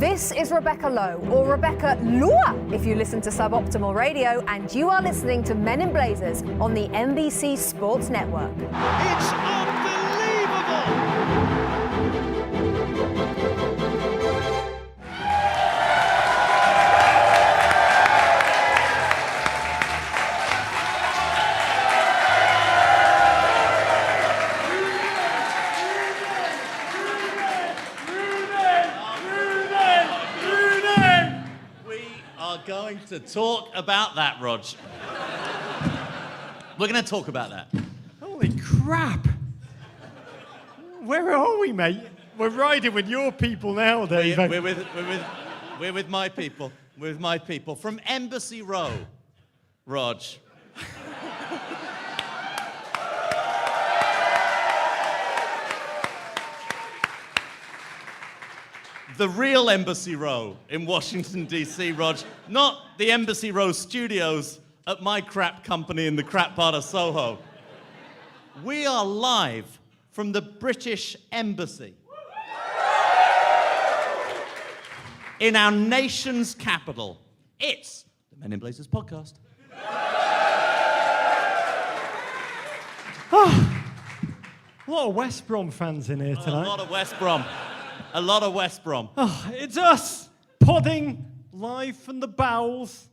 This is Rebecca Lowe, or Rebecca Lua, if you listen to Suboptimal Radio, and you are listening to Men in Blazers on the NBC Sports Network. It's unbelievable! Going to talk about that, Rog. We're going to talk about that. Holy crap! Where are we, mate? We're riding with your people now, Dave. We're with my people. We're with my people from Embassy Row, Rog. The real Embassy Row in Washington, D.C., Rog. Not the Embassy Row studios at my crap company in the crap part of Soho. We are live from the British Embassy in our nation's capital. It's the Men in Blazers podcast. Oh, a lot of West Brom fans in here tonight. A lot of West Brom. A lot of West Brom. Oh, it's us, podding live from the bowels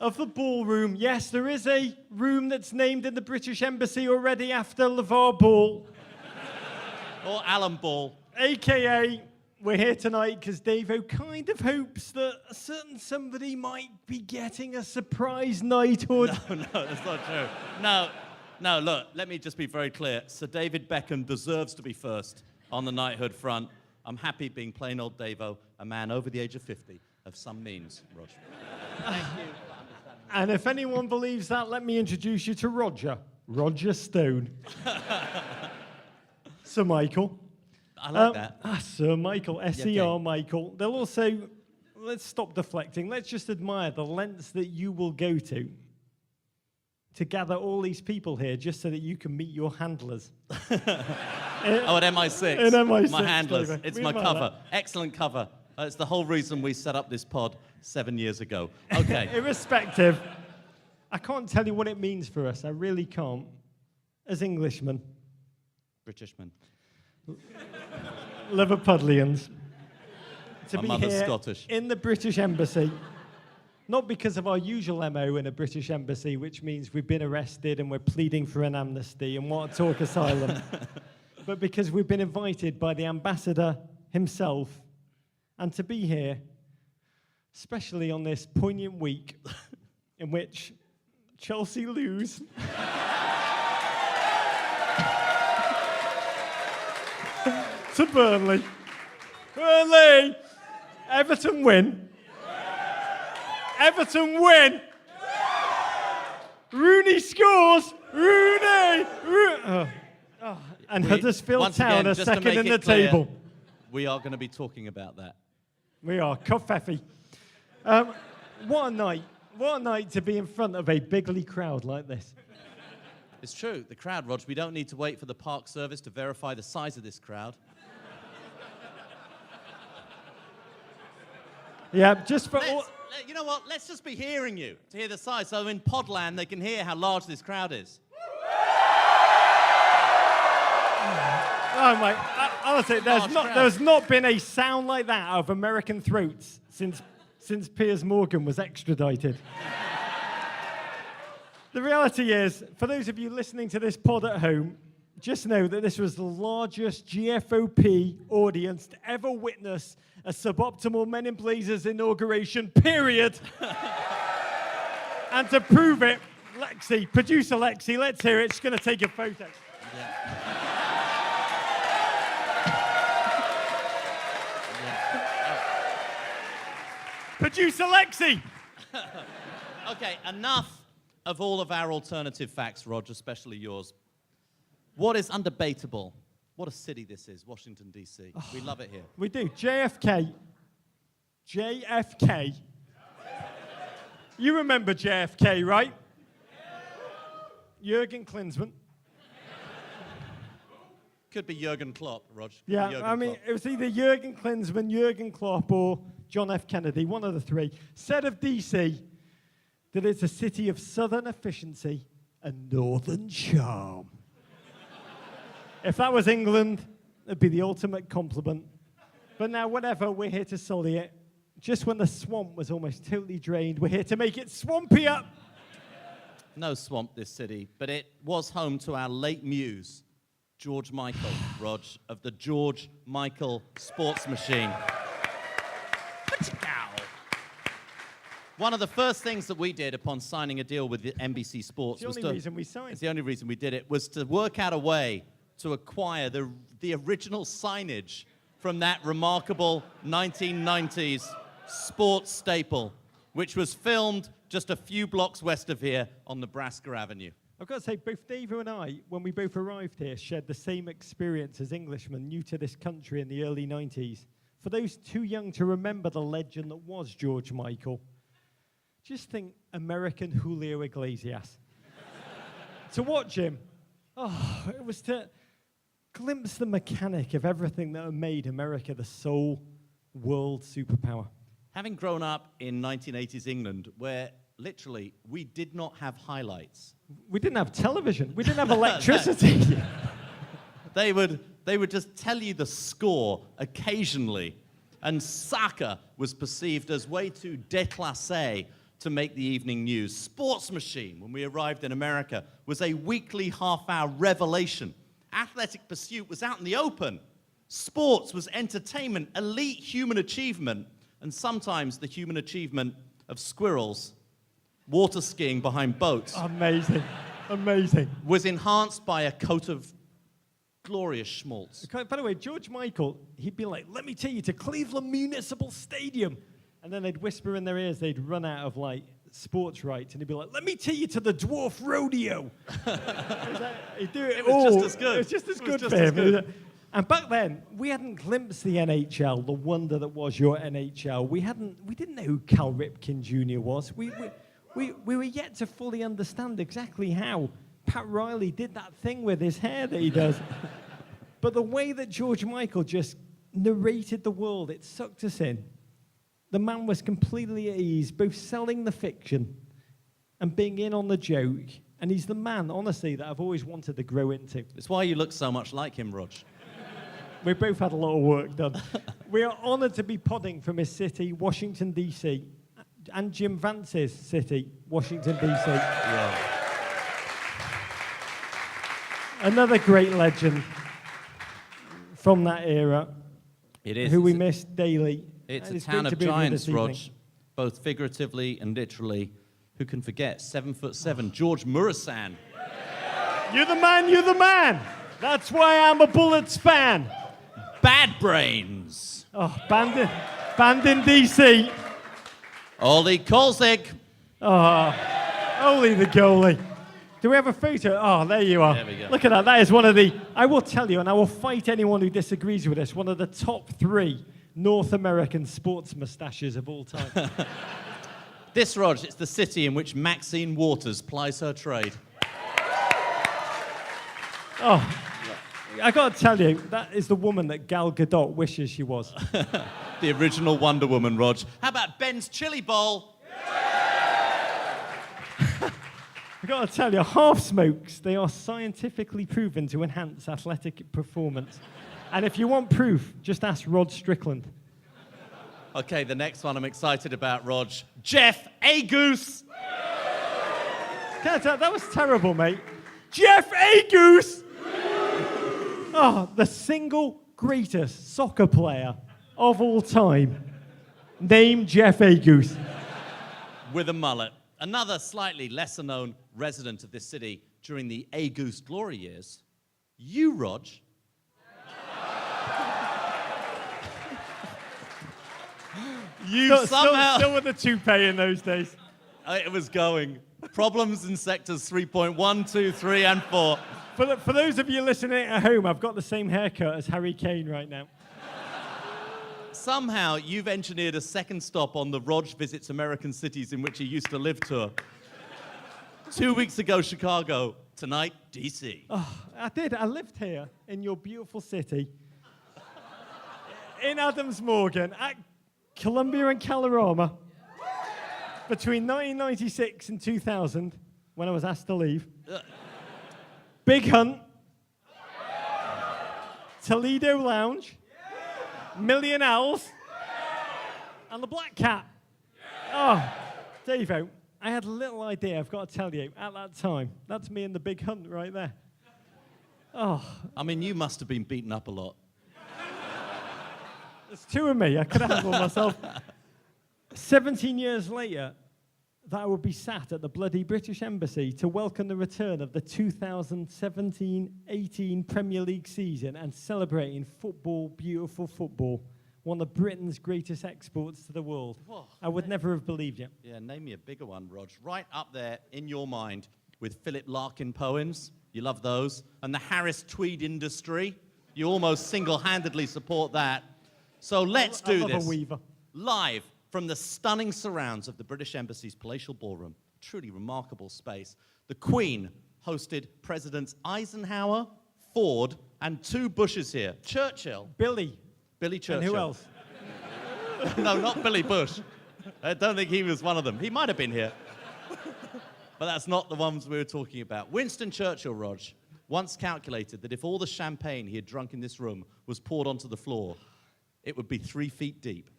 of the ballroom. Yes, there is a room that's named in the British Embassy already after LeVar Ball. Or Alan Ball. AKA, we're here tonight because Davo kind of hopes that a certain somebody might be getting a surprise knighthood. No, that's not true. No, look, let me just be very clear. Sir David Beckham deserves to be first on the knighthood front. I'm happy being plain old Davo, a man over the age of 50, of some means, Rog. Thank you for understanding. And if anyone believes that, let me introduce you to Roger Stone. Sir Michael. I like that. Sir Michael, SER okay. Michael. They'll also, let's stop deflecting. Let's just admire the lengths that you will go to gather all these people here just so that you can meet your handlers. At MI6. In MI6. My handlers. David. It's We my admire cover. that. Excellent cover. It's the whole reason we set up this pod 7 years ago. Okay. Irrespective, I can't tell you what it means for us. I really can't. As Englishmen. Britishmen. Liverpudlians. To My be mother's here Scottish. in the British Embassy. Not because of our usual MO in a British embassy, which means we've been arrested and we're pleading for an amnesty and want to talk asylum, but because we've been invited by the ambassador himself, and to be here, especially on this poignant week in which Chelsea lose. To Burnley. Burnley! Everton win. Everton win. Rooney scores. Rooney. And Huddersfield Town are second in the table. We are going to be talking about that. We are. Coffee. What a night. What a night to be in front of a bigly crowd like this. It's true. The crowd, Rog, we don't need to wait for the park service to verify the size of this crowd. Yeah, just for... You know what? Let's just be hearing you to hear the size. So in Podland, they can hear how large this crowd is. Oh, my... honestly, there's not been a sound like that out of American throats since Piers Morgan was extradited. The reality is, for those of you listening to this pod at home, just know that this was the largest GFOP audience to ever witness a suboptimal Men in Blazers inauguration, period. And to prove it, producer Lexi, let's hear it. She's going to take a photo. Producer Lexi! Okay, enough of all of our alternative facts, Roger, especially yours. What is undebatable? What a city this is, Washington, D.C. We love it here. We do. JFK. You remember JFK, right? Jürgen Klinsmann. Could be Jurgen Klopp, Rog. Could be Yeah, Jurgen I mean, Klopp. it was either Jurgen Klinsmann, Jurgen Klopp, or John F. Kennedy, one of the three, said of D.C. that it's a city of southern efficiency and northern charm. If that was England, it'd be the ultimate compliment. But now, whatever, we're here to sully it. Just when the swamp was almost totally drained, we're here to make it swampier. No swamp, this city, but it was home to our late muse, George Michael, Rog, of the George Michael Sports Machine. One of the first things that we did upon signing a deal with the NBC Sports It's the only reason we signed. It's the only reason we did it, was to work out a way to acquire the original signage from that remarkable 1990s sports staple, which was filmed just a few blocks west of here on Nebraska Avenue. I've got to say, both Dave and I, when we both arrived here, shared the same experience as Englishmen new to this country in the early 90s. For those too young to remember the legend that was George Michael, just think American Julio Iglesias. To watch him, it was to glimpse the mechanic of everything that made America the sole world superpower. Having grown up in 1980s England, where literally we did not have highlights. We didn't have television. We didn't have electricity. They would just tell you the score occasionally, and soccer was perceived as way too déclassé to make the evening news. Sports Machine, when we arrived in America, was a weekly half-hour revelation. Athletic pursuit was out in the open. Sports was entertainment, elite human achievement, and sometimes the human achievement of squirrels water skiing behind boats. Amazing. Amazing. Was enhanced by a coat of glorious schmaltz. By the way, George Michael, he'd be like, let me take you to Cleveland Municipal Stadium. And then they'd whisper in their ears, they'd run out of, like, sports rights. And he'd be like, let me take you to the Dwarf Rodeo. He'd do It was just as good. It was just as It was good just for as him. good. And back then, we hadn't glimpsed the NHL, the wonder that was your NHL. We didn't know who Cal Ripken Jr. was. We were yet to fully understand exactly how Pat Riley did that thing with his hair that he does. But the way that George Michael just narrated the world, it sucked us in. The man was completely at ease, both selling the fiction and being in on the joke. And he's the man, honestly, that I've always wanted to grow into. It's why you look so much like him, Rog. We both had a lot of work done. We are honoured to be podding from his city, Washington, D.C., and Jim Vance's city, Washington, D.C. Yeah. Another great legend from that era. It is. Who we miss daily. It's And a town great to of be with you giants, this Rog, evening. both figuratively and literally. Who can forget 7'7", George Murasan. You're the man, you're the man. That's why I'm a Bullets fan. Bad Brains. Oh, banned in D.C. Ollie Kolzig. Oh, only the goalie. Do we have a photo? Oh, there you are. There we go. Look at that. That is one of the, I will tell you, and I will fight anyone who disagrees with us, one of the top 3 North American sports mustaches of all time. This, Rog, it's the city in which Maxine Waters plies her trade. Oh, I got to tell you, that is the woman that Gal Gadot wishes she was. The original Wonder Woman, Rog. How about Ben's Chili Bowl? I got to tell you, half smokes, they are scientifically proven to enhance athletic performance. And if you want proof, just ask Rod Strickland. Okay, the next one I'm excited about, Rog. Jeff A-Goose. Can I tell, that was terrible, mate. Jeff A-Goose! Oh, the single greatest soccer player of all time. Name Jeff A-Goose. With a mullet. Another slightly lesser-known resident of this city during the A-Goose glory years. You, Rog. You somehow... Still with the toupee in those days. It was going. Problems in sectors 3.1, 2, 3, and 4. For those of you listening at home, I've got the same haircut as Harry Kane right now. Somehow, you've engineered a second stop on the Rog Visits American Cities in which he used to live tour. 2 weeks ago, Chicago. tonight, D.C. Oh, I did. I lived here in your beautiful city, in Adams Morgan, at Columbia and Kalorama, between 1996 and 2000, when I was asked to leave. Big Hunt, Toledo Lounge, Million Owls, and the Black Cat. Oh, Davo, I had a little idea, I've got to tell you, at that time. That's me and the Big Hunt right there. Oh. I mean, you must have been beaten up a lot. There's two of me, I could handle myself. 17 years later, that I would be sat at the bloody British Embassy to welcome the return of the 2017-18 Premier League season and celebrating football, beautiful football, one of Britain's greatest exports to the world. Whoa. I would never have believed you. Yeah, name me a bigger one, Rog. Right up there in your mind with Philip Larkin poems. You love those. And the Harris Tweed industry. You almost single-handedly support that. So let's do I love this. a weaver. Live from the stunning surrounds of the British Embassy's palatial ballroom. Truly remarkable space. The Queen hosted Presidents Eisenhower, Ford, and two Bushes here. Churchill. Billy. Billy Churchill. And who else? No, not Billy Bush. I don't think he was one of them. He might have been here. But that's not the ones we were talking about. Winston Churchill, Rog, once calculated that if all the champagne he had drunk in this room was poured onto the floor, it would be 3 feet deep.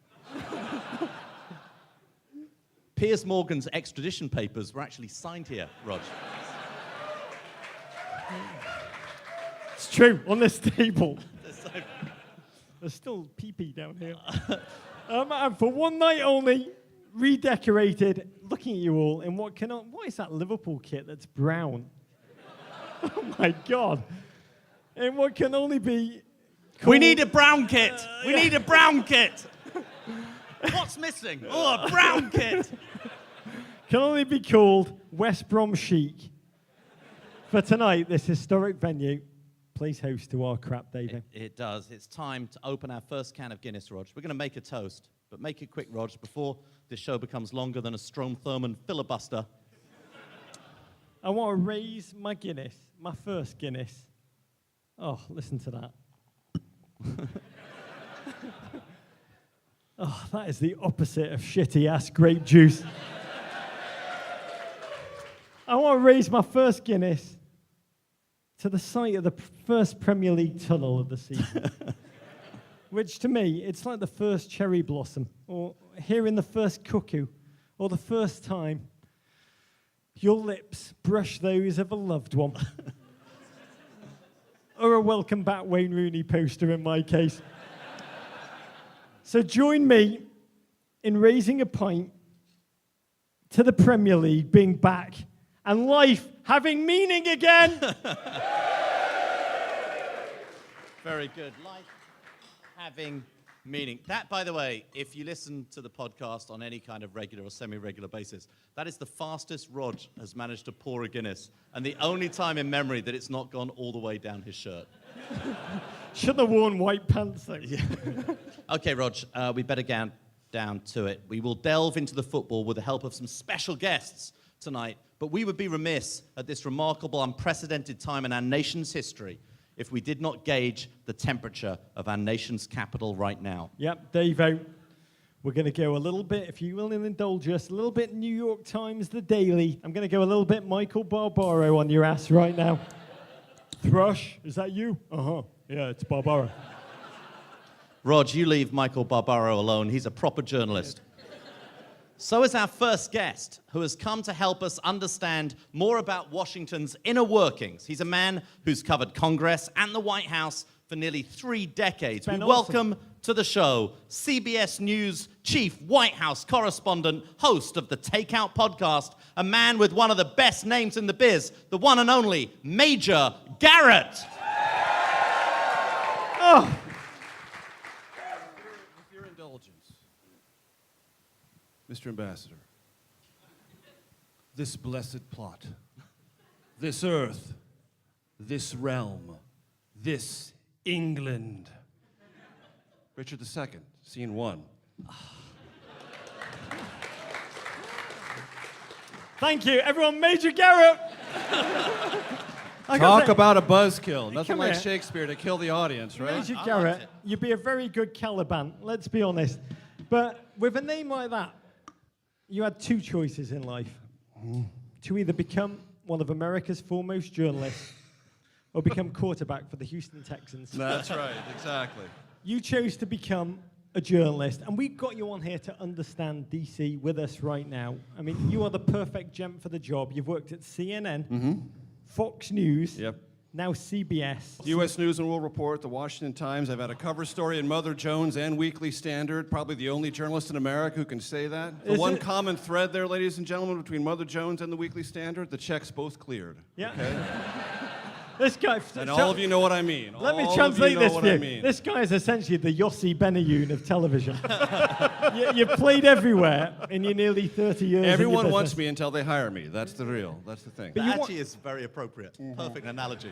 Piers Morgan's extradition papers were actually signed here, Rog. It's true, on this table. There's still pee-pee down here. And for one night only, redecorated, looking at you all in what is that Liverpool kit that's brown? Oh my God. In what can only be called, We need a brown kit. We need a brown kit. What's missing? Oh, a brown kit. Can only be called West Brom chic. For tonight, this historic venue plays host to our crap, David. It does. It's time to open our first can of Guinness, Rog. We're going to make a toast, but make it quick, Rog, before this show becomes longer than a Strom Thurmond filibuster. I want to raise my Guinness, my first Guinness. Oh, listen to that. Oh, that is the opposite of shitty-ass grape juice. I want to raise my first Guinness to the site of the first Premier League tunnel of the season. Which, to me, it's like the first cherry blossom, or hearing the first cuckoo, or the first time your lips brush those of a loved one. Or a welcome back Wayne Rooney poster in my case. So join me in raising a pint to the Premier League being back and life having meaning again. Very good. Life having meaning. That, by the way, if you listen to the podcast on any kind of regular or semi-regular basis, that is the fastest Rog has managed to pour a Guinness, and the only time in memory that it's not gone all the way down his shirt. Should have worn white pants, though. Yeah. Okay, Rog, we better get down to it. We will delve into the football with the help of some special guests tonight, but we would be remiss at this remarkable, unprecedented time in our nation's history if we did not gauge the temperature of our nation's capital right now. Yep, Davo. We're going to go a little bit, if you will indulge us, a little bit New York Times, The Daily. I'm going to go a little bit Michael Barbaro on your ass right now. Thrush, is that you? Uh-huh. Yeah, it's Barbaro. Rog, you leave Michael Barbaro alone. He's a proper journalist. So is our first guest, who has come to help us understand more about Washington's inner workings. He's a man who's covered Congress and the White House for nearly 3 decades. We welcome to the show CBS News chief White House correspondent, host of the Takeout podcast, a man with one of the best names in the biz, the one and only Major Garrett. Oh. With your indulgence, Mr. Ambassador, this blessed plot, this earth, this realm, this England. Richard II, scene 1. Thank you, everyone. Major Garrett. Talk about a buzzkill. Nothing Come like here. Shakespeare to kill the audience, right? Major I Garrett, liked it. you'd be a very good Caliban, let's be honest. But with a name like that, you had two choices in life. To either become one of America's foremost journalists or become quarterback for the Houston Texans. That's right, exactly. You chose to become a journalist, and we've got you on here to understand DC with us right now. I mean, you are the perfect gem for the job. You've worked at CNN, Fox News, Yep. now CBS. U.S. News and World Report, the Washington Times. I've had a cover story in Mother Jones and Weekly Standard. Probably the only journalist in America who can say that. The Is one it? common thread there, ladies and gentlemen, between Mother Jones and the Weekly Standard, the checks both cleared. Yeah. Okay? This guy. And all of you know what I mean. Let me All of translate you know this what for I you. mean. This guy is essentially the Yossi Benayoun of television. You've played everywhere in your nearly 30 years. in your Everyone business. wants me until they hire me. That's the thing. That you actually is very appropriate. Perfect analogy.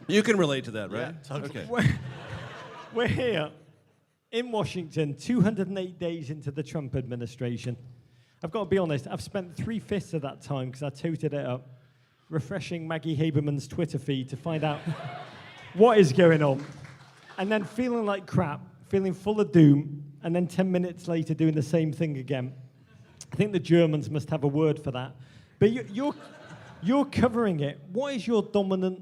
You can relate to that, right? Yeah, totally. Okay. We're here in Washington, 208 days into the Trump administration. I've got to be honest, I've spent 3/5 of that time, because I toted it up, refreshing Maggie Haberman's Twitter feed to find out what is going on, and then feeling like crap, feeling full of doom, and then 10 minutes later doing the same thing again. I think the Germans must have a word for that. But you're covering it. What is your dominant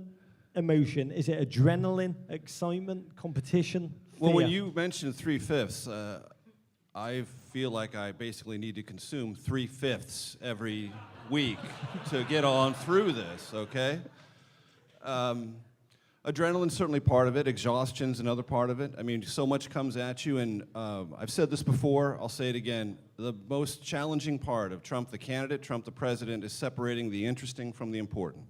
emotion? Is it adrenaline, excitement, competition, fear? Well, when you mentioned 3/5, I feel like I basically need to consume 3/5 every week to get on through this, okay? Adrenaline's certainly part of it. Exhaustion's another part of it. I mean, so much comes at you, and I've said this before, I'll say it again. The most challenging part of Trump the candidate, Trump the president, is separating the interesting from the important.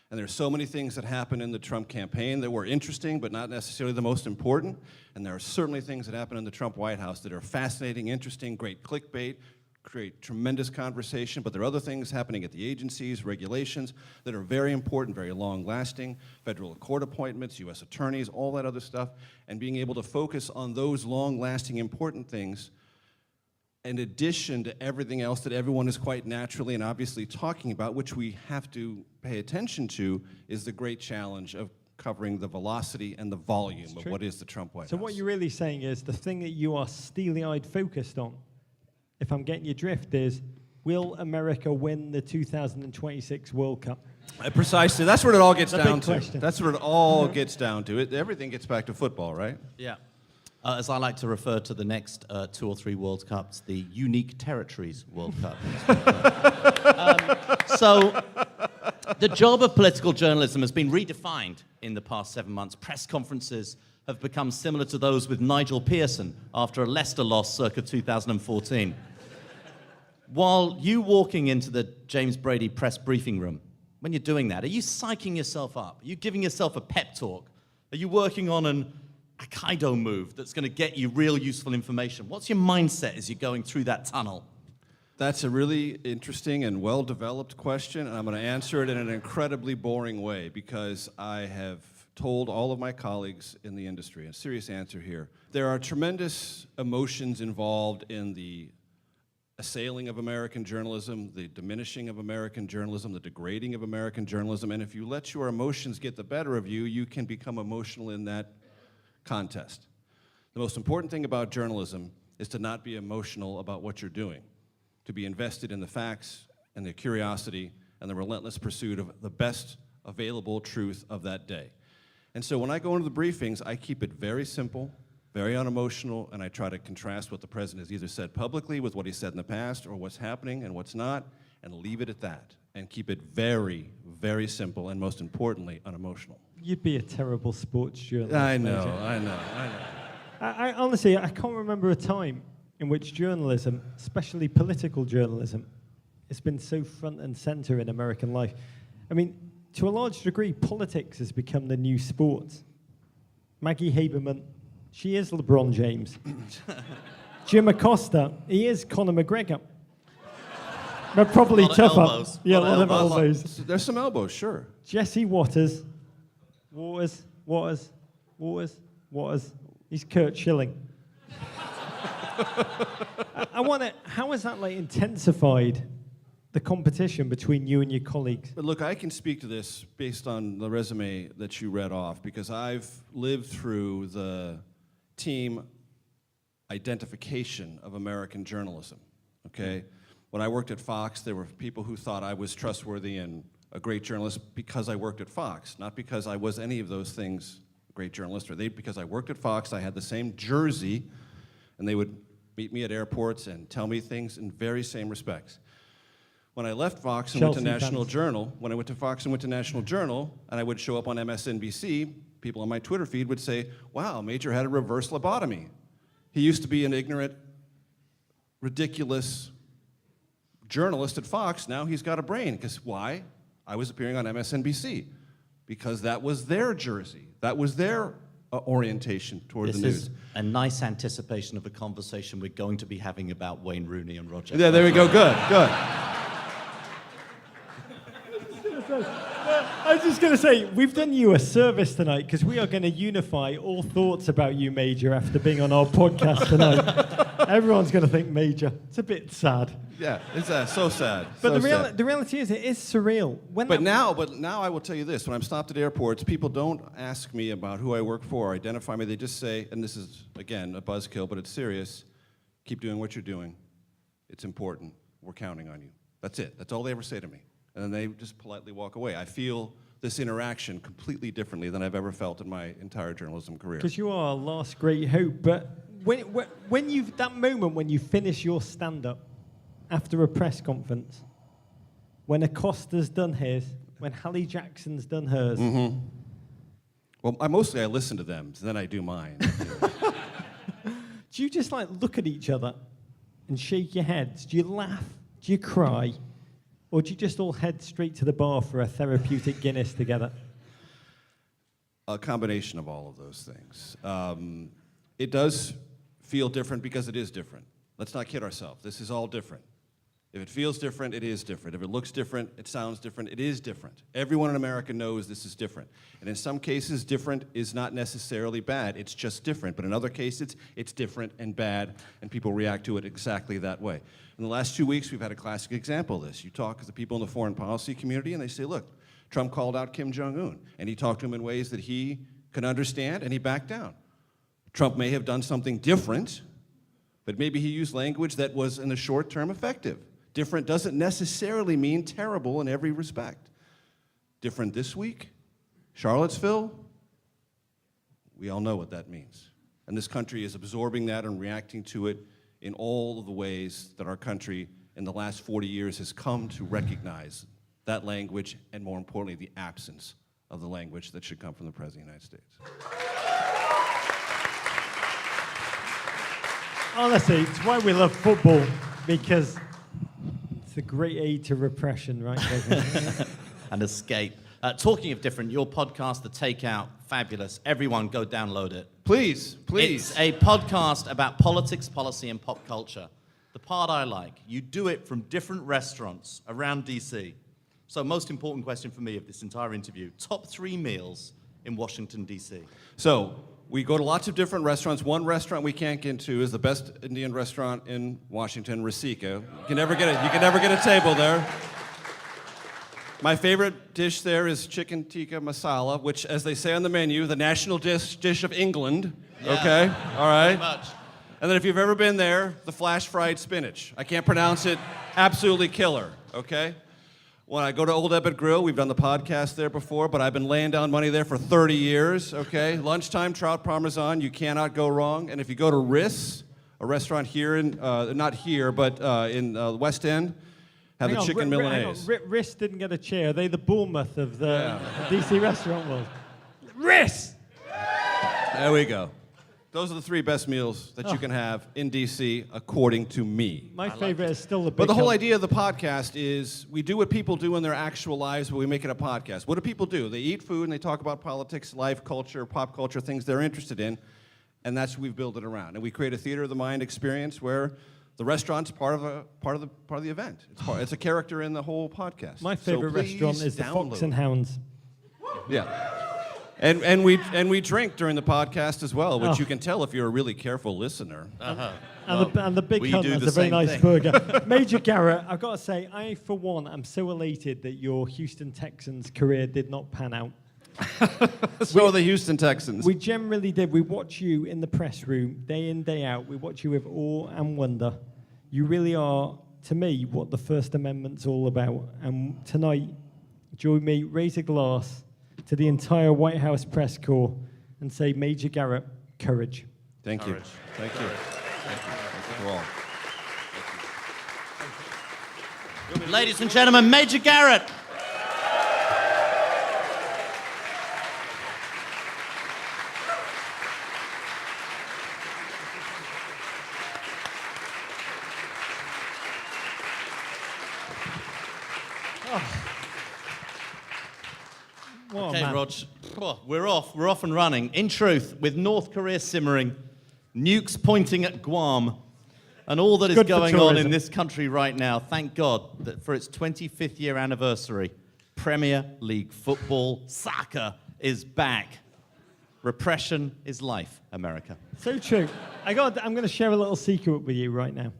And there's so many things that happened in the Trump campaign that were interesting, but not necessarily the most important. And there are certainly things that happen in the Trump White House that are fascinating, interesting, great clickbait, create tremendous conversation. But there are other things happening at the agencies, regulations, that are very important, very long-lasting, federal court appointments, U.S. attorneys, all that other stuff. And being able to focus on those long-lasting, important things in addition to everything else that everyone is quite naturally and obviously talking about, which we have to pay attention to, is the great challenge of covering the velocity and the volume of what is the Trump White House. So what you're really saying is the thing that you are steely-eyed focused on, if I'm getting your drift, is will America win the 2026 World Cup? Precisely. That's what it all gets The big down to. question. That's what it all gets down to. Everything gets back to football, right? Yeah. As I like to refer to the next 2 or 3 World Cups, the Unique Territories World Cup. So the job of political journalism has been redefined in the past 7 months. Press conferences have become similar to those with Nigel Pearson after a Leicester loss circa 2014. While you walking into the James Brady press briefing room, when you're doing that, are you psyching yourself up? Are you giving yourself a pep talk? Are you working on an Aikido move that's going to get you real useful information? What's your mindset as you're going through that tunnel? That's a really interesting and well-developed question, and I'm going to answer it in an incredibly boring way because I have told all of my colleagues in the industry, a serious answer here. There are tremendous emotions involved in the assailing of American journalism, the diminishing of American journalism, the degrading of American journalism, and if you let your emotions get the better of you, you can become emotional in that contest. The most important thing about journalism is to not be emotional about what you're doing, to be invested in the facts and the curiosity and the relentless pursuit of the best available truth of that day. And so when I go into the briefings, I keep it very simple, very unemotional, and I try to contrast what the president has either said publicly with what he said in the past or what's happening and what's not, and leave it at that, and keep it very, very simple, and most importantly, unemotional. You'd be a terrible sports journalist. I Major. know. I honestly, I can't remember a time in which journalism, especially political journalism, has been so front and center in American life. I mean, to a large degree, politics has become the new sport. Maggie Haberman, she is LeBron James. Jim Acosta, he is Conor McGregor. But probably A lot of tougher. elbows. Yeah, a A lot lot of of elbows. elbows. There's some elbows, sure. Jesse Waters. He's Kurt Schilling. I want to, how has that like intensified the competition between you and your colleagues? But look, I can speak to this based on the resume that you read off, because I've lived through the team identification of American journalism, okay? When I worked at Fox, there were people who thought I was trustworthy and a great journalist because I worked at Fox, not because I was any of those things, a great journalist, or because I worked at Fox, I had the same jersey, and they would meet me at airports and tell me things in very same respects. When I left Fox and went to National Journal, when I went to Fox and went to National Journal, and I would show up on MSNBC, people on my Twitter feed would say, wow, Major had a reverse lobotomy. He used to be an ignorant, ridiculous journalist at Fox, now he's got a brain. Because why? I was appearing on MSNBC. Because that was their jersey. That was their orientation toward the news. This is a nice anticipation of a conversation we're going to be having about Wayne Rooney and Roger. Yeah, there we go, good, good. I was just going to say, we've done you a service tonight because we are going to unify all thoughts about you, Major, after being on our podcast tonight. Everyone's going to think Major. It's a bit sad. Yeah, it's so sad. But so the reality is, it is surreal. But now I will tell you this. When I'm stopped at airports, people don't ask me about who I work for or identify me. They just say, and this is, again, a buzzkill, but it's serious, keep doing what you're doing. It's important. We're counting on you. That's it. That's all they ever say to me. And then they just politely walk away. I feel this interaction completely differently than I've ever felt in my entire journalism career. Because you are our last great hope. But when you've that moment when you finish your stand-up after a press conference, when Acosta's done his, when Hallie Jackson's done hers. Mm-hmm. Well, I listen to them, then I do mine. Do you just like look at each other and shake your heads? Do you laugh? Do you cry? Or do you just all head straight to the bar for a therapeutic Guinness together? A combination of all of those things. It does feel different because it is different. Let's not kid ourselves. This is all different. If it feels different, it is different. If it looks different, it sounds different, it is different. Everyone in America knows this is different. And in some cases, different is not necessarily bad. It's just different. But in other cases, it's different and bad, and people react to it exactly that way. In the last 2 weeks, we've had a classic example of this. You talk to the people in the foreign policy community, and they say, look, Trump called out Kim Jong-un, and he talked to him in ways that he can understand, and he backed down. Trump may have done something different, but maybe he used language that was, in the short term, effective. Different doesn't necessarily mean terrible in every respect. Different this week, Charlottesville, we all know what that means. And this country is absorbing that and reacting to it in all of the ways that our country in the last 40 years has come to recognize that language and, more importantly, the absence of the language that should come from the President of the United States. Honestly, it's why we love football, because it's a great aid to repression, right? And escape. Talking of different, your podcast, The Takeout, fabulous. Everyone go download it. Please, please. It's a podcast about politics, policy, and pop culture. The part I like, you do it from different restaurants around D.C. So most important question for me of this entire interview, top 3 meals in Washington, D.C. So we go to lots of different restaurants. One restaurant we can't get into is the best Indian restaurant in Washington, Rasika. You can never get a table there. My favorite dish there is chicken tikka masala, which, as they say on the menu, the national dish of England. Yeah. Okay, all right. Very much. And then if you've ever been there, the flash fried spinach. I can't pronounce it. Absolutely killer. Okay. When I go to Old Ebbitt Grill, we've done the podcast there before, but I've been laying down money there for 30 years, okay? Lunchtime trout parmesan, you cannot go wrong. And if you go to Riss, a restaurant here in, not here, but in the West End, have the chicken Milanese. Riss didn't get a chair. Are they the Bournemouth of the DC restaurant world? Riss! There we go. Those are the 3 best meals that you can have in D.C., according to me. My favorite is still the big But the whole idea of the podcast is we do what people do in their actual lives, but we make it a podcast. What do people do? They eat food and they talk about politics, life, culture, pop culture, things they're interested in, and that's what we've built it around. And we create a theater of the mind experience where the restaurant's part of the event. It's a character in the whole podcast. My favorite restaurant is the Fox and Hounds. Yeah. And we drink during the podcast as well, which Oh. you can tell if you're a really careful listener. And the Big we Hunt do has the a very same nice thing. burger. Major Garrett, I've got to say, I, for one, am so elated that your Houston Texans career did not pan out. So are the Houston Texans. We generally did. We watch you in the press room, day in, day out. We watch you with awe and wonder. You really are, to me, what the First Amendment's all about. And tonight, join me, raise a glass to the entire White House press corps and say, Major Garrett, courage. Thank you. Courage. Thank you. Thank you all. Ladies and gentlemen, Major Garrett. What a Okay, man. Rog, we're off and running. In truth, with North Korea simmering, nukes pointing at Guam, and all that is Good for going on in tourism. this country right now, thank God that for its 25th year anniversary, Premier League football, soccer, is back. Repression is life, America. So true. I'm going to share a little secret with you right now.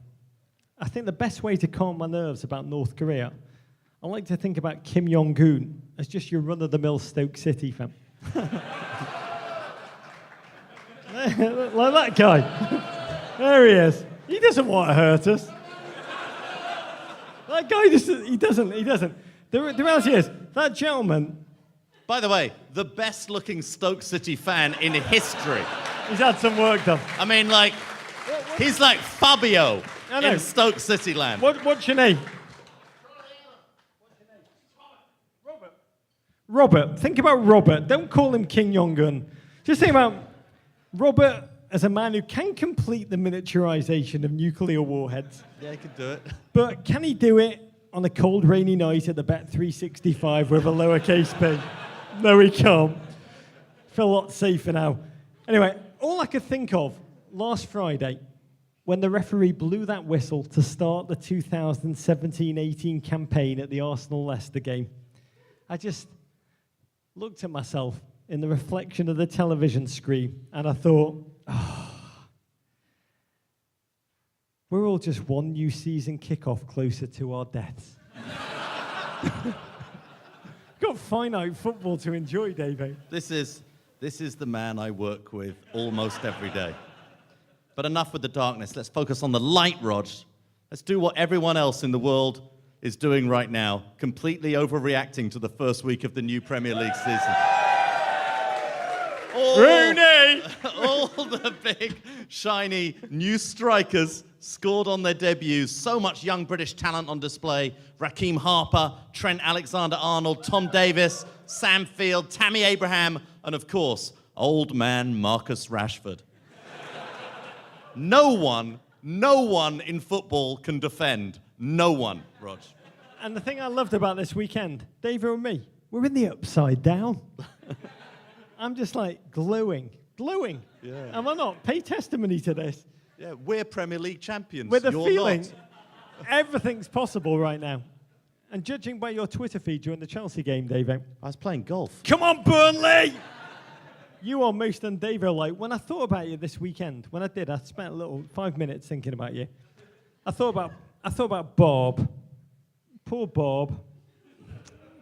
I think the best way to calm my nerves about North Korea, I like to think about Kim Jong-un as just your run-of-the-mill Stoke City fan. Like that guy. There he is. He doesn't want to hurt us. That guy just, he doesn't. The reality is, that gentleman, By the way, the best looking Stoke City fan in history. he's had some work done. I mean, like, he's like Fabio I know. in Stoke City land. What's your name? Robert. Think about Robert. Don't call him King Jong-un. Just think about Robert as a man who can complete the miniaturization of nuclear warheads. Yeah, he could do it. But can he do it on a cold, rainy night at the Bet 365 with a lowercase p? No, he can't. Feel a lot safer now. Anyway, all I could think of last Friday, when the referee blew that whistle to start the 2017-18 campaign at the Arsenal-Leicester game, I just looked at myself in the reflection of the television screen, and I thought, we're all just one new season kickoff closer to our deaths. Got finite football to enjoy, Davo. This is the man I work with almost every day. But enough with the darkness. Let's focus on the light, Rog. Let's do what everyone else in the world is doing right now, completely overreacting to the first week of the new Premier League season. Rooney! All the big, shiny new strikers scored on their debuts. So much young British talent on display. Raheem Harper, Trent Alexander-Arnold, Tom Davis, Sam Field, Tammy Abraham, and of course, old man Marcus Rashford. No one in football can defend. No one, Rog. And the thing I loved about this weekend, Davo and me, we're in the upside down. I'm just like glowing. Yeah. Am I not? Pay testimony to this. Yeah, we're Premier League champions. With the You're feeling not. everything's possible right now. And judging by your Twitter feed during the Chelsea game, Davo, I was playing golf. come on, Burnley! You are most un-Davo like. When I thought about you this weekend, I spent a little 5 minutes thinking about you. I thought about Bob. Poor Bob.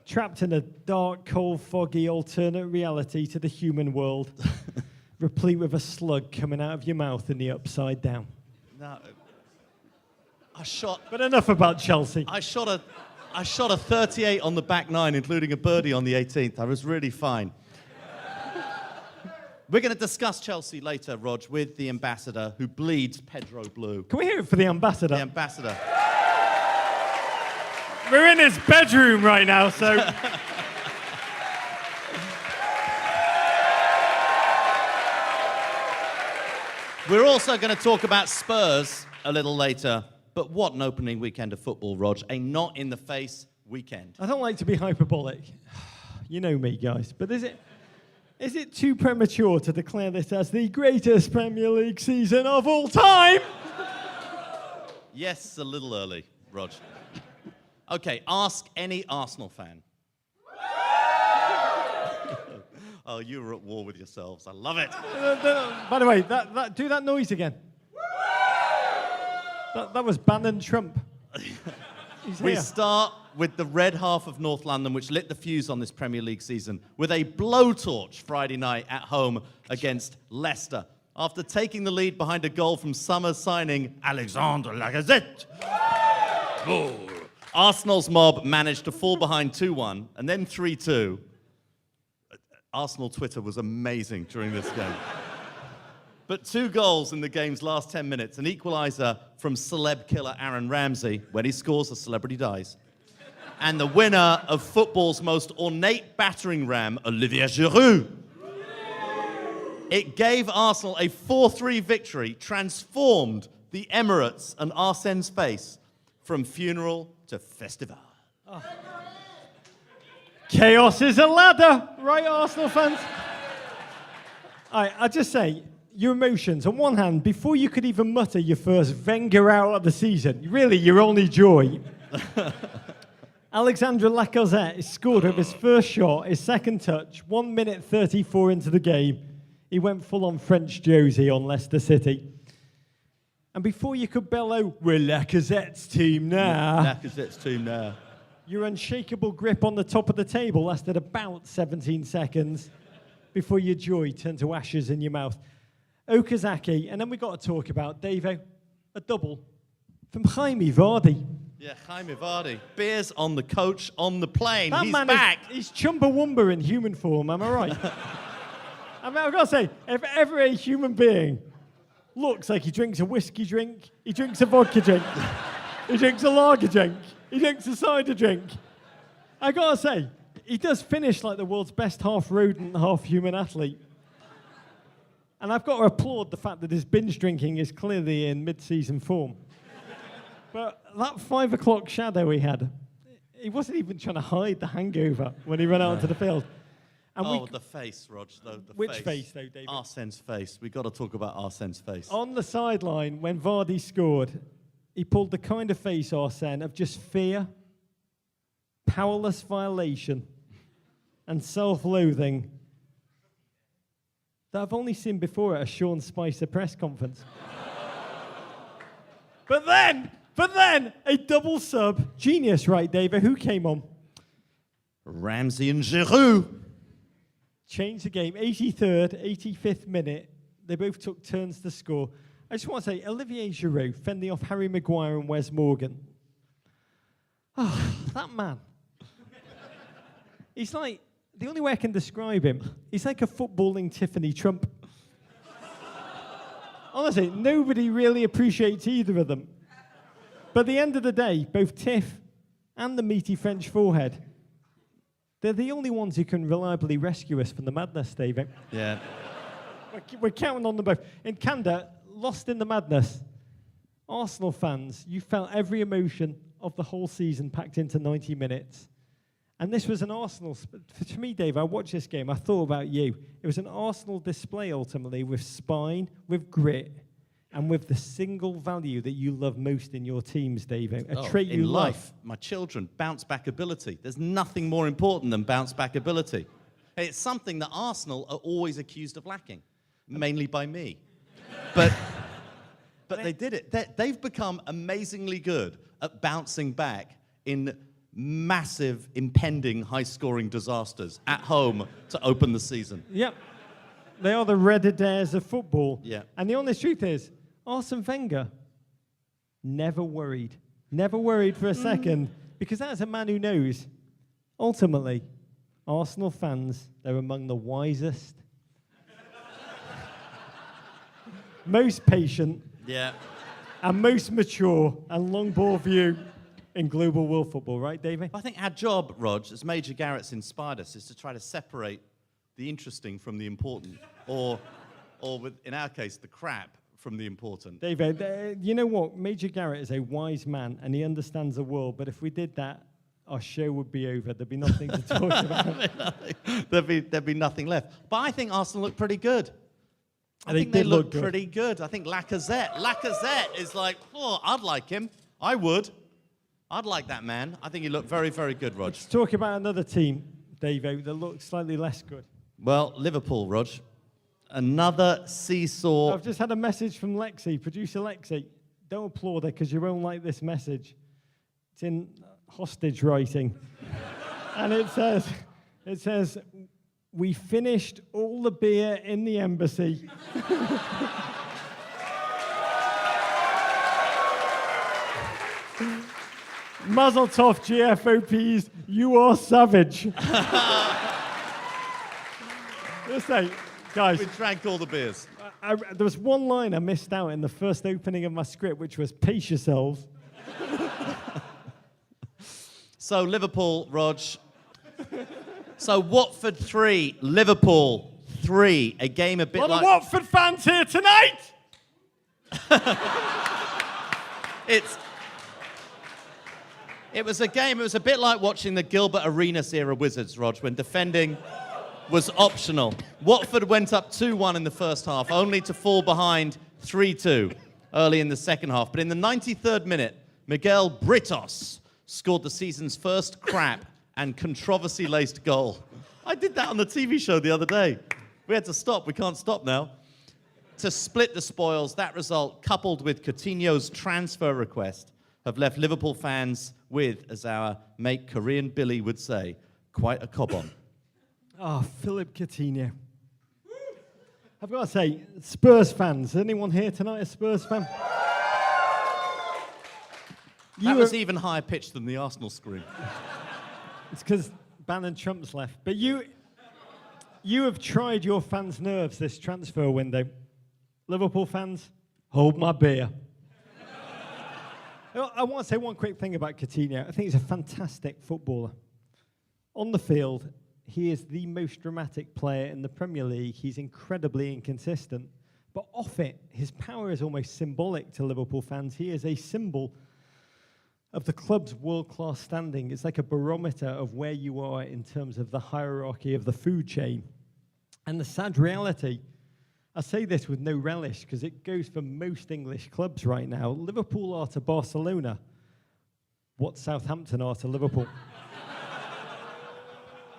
Trapped in a dark, cold, foggy alternate reality to the human world, replete with a slug coming out of your mouth in the upside down. No. But enough about Chelsea. I shot a 38 on the back nine, including a birdie on the 18th. I was really fine. We're going to discuss Chelsea later, Rog, with the ambassador who bleeds Pedro blue. Can we hear it for the ambassador? The ambassador. We're in his bedroom right now, so... We're also going to talk about Spurs a little later. But what an opening weekend of football, Rog. A not-in-the-face weekend. I don't like to be hyperbolic. You know me, guys. But is it too premature to declare this as the greatest Premier League season of all time? Yes, a little early, Rog. Okay, ask any Arsenal fan. Oh, you were at war with yourselves. I love it. By the way, do that noise again. That was Bannon Trump. He's We here. start with the red half of North London, which lit the fuse on this Premier League season, with a blowtorch Friday night at home against Leicester. After taking the lead behind a goal from summer signing Alexandre Lacazette, Arsenal's mob managed to fall behind 2-1 and then 3-2. Arsenal Twitter was amazing during this game. But 2 goals in the game's last 10 minutes, an equaliser from celeb killer Aaron Ramsey. When he scores, a celebrity dies. And the winner of football's most ornate battering ram, Olivier Giroud. It gave Arsenal a 4-3 victory, transformed the Emirates and Arsene's face from funeral to festival. Oh. Chaos is a ladder, right, Arsenal fans? I just say, your emotions. On one hand, before you could even mutter your first Wenger out of the season, really your only joy, Alexandre Lacazette scored with his first shot, his second touch, 1 minute 34 into the game. He went full on French Josie on Leicester City. And before you could bellow, we're Lacazette's team now. Lacazette's team now. Your unshakable grip on the top of the table lasted about 17 seconds before your joy turned to ashes in your mouth. Okazaki, and then we got to talk about Davo, a double from Jaime Vardy. Yeah, Jaime Vardy. Beers on the coach, on the plane. That He's man back. He's Chumbawamba in human form, am I right? I mean, I've got to say, if ever a human being looks like he drinks a whiskey drink, he drinks a vodka drink, he drinks a lager drink, he drinks a cider drink, I got to say, he does finish like the world's best half rodent, half human athlete. And I've got to applaud the fact that his binge drinking is clearly in mid-season form. But that 5 o'clock shadow he had, he wasn't even trying to hide the hangover when he ran out onto the field. And the face, Rog. The Which face, though, David? Arsene's face. We've got to talk about Arsene's face. On the sideline, when Vardy scored, he pulled the kind of face, Arsene, of just fear, powerless violation, and self-loathing that I've only seen before at a Sean Spicer press conference. But then, a double sub. Genius, right, David? Who came on? Ramsey and Giroud. Changed the game. 83rd, 85th minute. They both took turns to score. I just want to say, Olivier Giroud fending off Harry Maguire and Wes Morgan. Oh, that man. He's like, the only way I can describe him, he's like a footballing Tiffany Trump. Honestly, nobody really appreciates either of them. But at the end of the day, both Tiff and the meaty French forehead, they're the only ones who can reliably rescue us from the madness, David. Yeah. We're counting on them both. In Canada, lost in the madness. Arsenal fans, you felt every emotion of the whole season packed into 90 minutes. And this was an Arsenal... For me, Dave, I watched this game, I thought about you. It was an Arsenal display, ultimately, with spine, with grit, and with the single value that you love most in your teams, Dave. A trait you love. In life, my children, bounce-back ability. There's nothing more important than bounce-back ability. It's something that Arsenal are always accused of lacking, mainly by me. But they did it. They've become amazingly good at bouncing back in massive, impending, high-scoring disasters at home to open the season. Yep. They are the Red Adaires of football. Yeah. And the honest truth is, Arsene Wenger never worried. Never worried for a second, because that's a man who knows, ultimately, Arsenal fans, they're among the wisest, most patient, and most mature and long ball view in global world football, right, Davey? I think our job, Rog, as Major Garrett's inspired us, is to try to separate the interesting from the important, or in our case, the crap from the important. David, you know what? Major Garrett is a wise man, and he understands the world, but if we did that, our show would be over. There'd be nothing to talk about. There'd be nothing left. But I think Arsenal look pretty good. I think they they look good. pretty good. I think Lacazette is like, oh, I'd like him. I would. I'd like that man. I think he looked very, very good, Rog. Let's talk about another team, Davo, that looks slightly less good. Well, Liverpool, Rog. Another seesaw. I've just had a message from Lexi, producer Lexi. Don't applaud her because you won't like this message. It's in hostage writing. And it says, we finished all the beer in the embassy. Mazel tov, GFOPs, you are savage. Let's say, guys, We drank all the beers. there was one line I missed out in the first opening of my script, which was pace yourselves. So Liverpool, Rog. So Watford 3, Liverpool 3. A game a bit A lot like... of Watford fans here tonight! It was a game, it was a bit like watching the Gilbert Arenas era Wizards, Rog, when defending was optional. Watford went up 2-1 in the first half, only to fall behind 3-2 early in the second half. But in the 93rd minute, Miguel Britos scored the season's first crap and controversy-laced goal. I did that on the TV show the other day. We had to stop. We can't stop now. To split the spoils, that result, coupled with Coutinho's transfer request, have left Liverpool fans with, as our mate Korean Billy would say, quite a cob-on. Oh, Philip Coutinho. I've got to say, Spurs fans, anyone here tonight a Spurs fan? That was even higher pitched than the Arsenal scream. It's because Bannon Trump's left. But you have tried your fans' nerves this transfer window. Liverpool fans, hold my beer. I want to say one quick thing about Coutinho. I think he's a fantastic footballer. On the field, he is the most dramatic player in the Premier League. He's incredibly inconsistent. But off it, his power is almost symbolic to Liverpool fans. He is a symbol of the club's world-class standing. It's like a barometer of where you are in terms of the hierarchy of the food chain. And the sad reality, I say this with no relish because it goes for most English clubs right now. Liverpool are to Barcelona what Southampton are to Liverpool.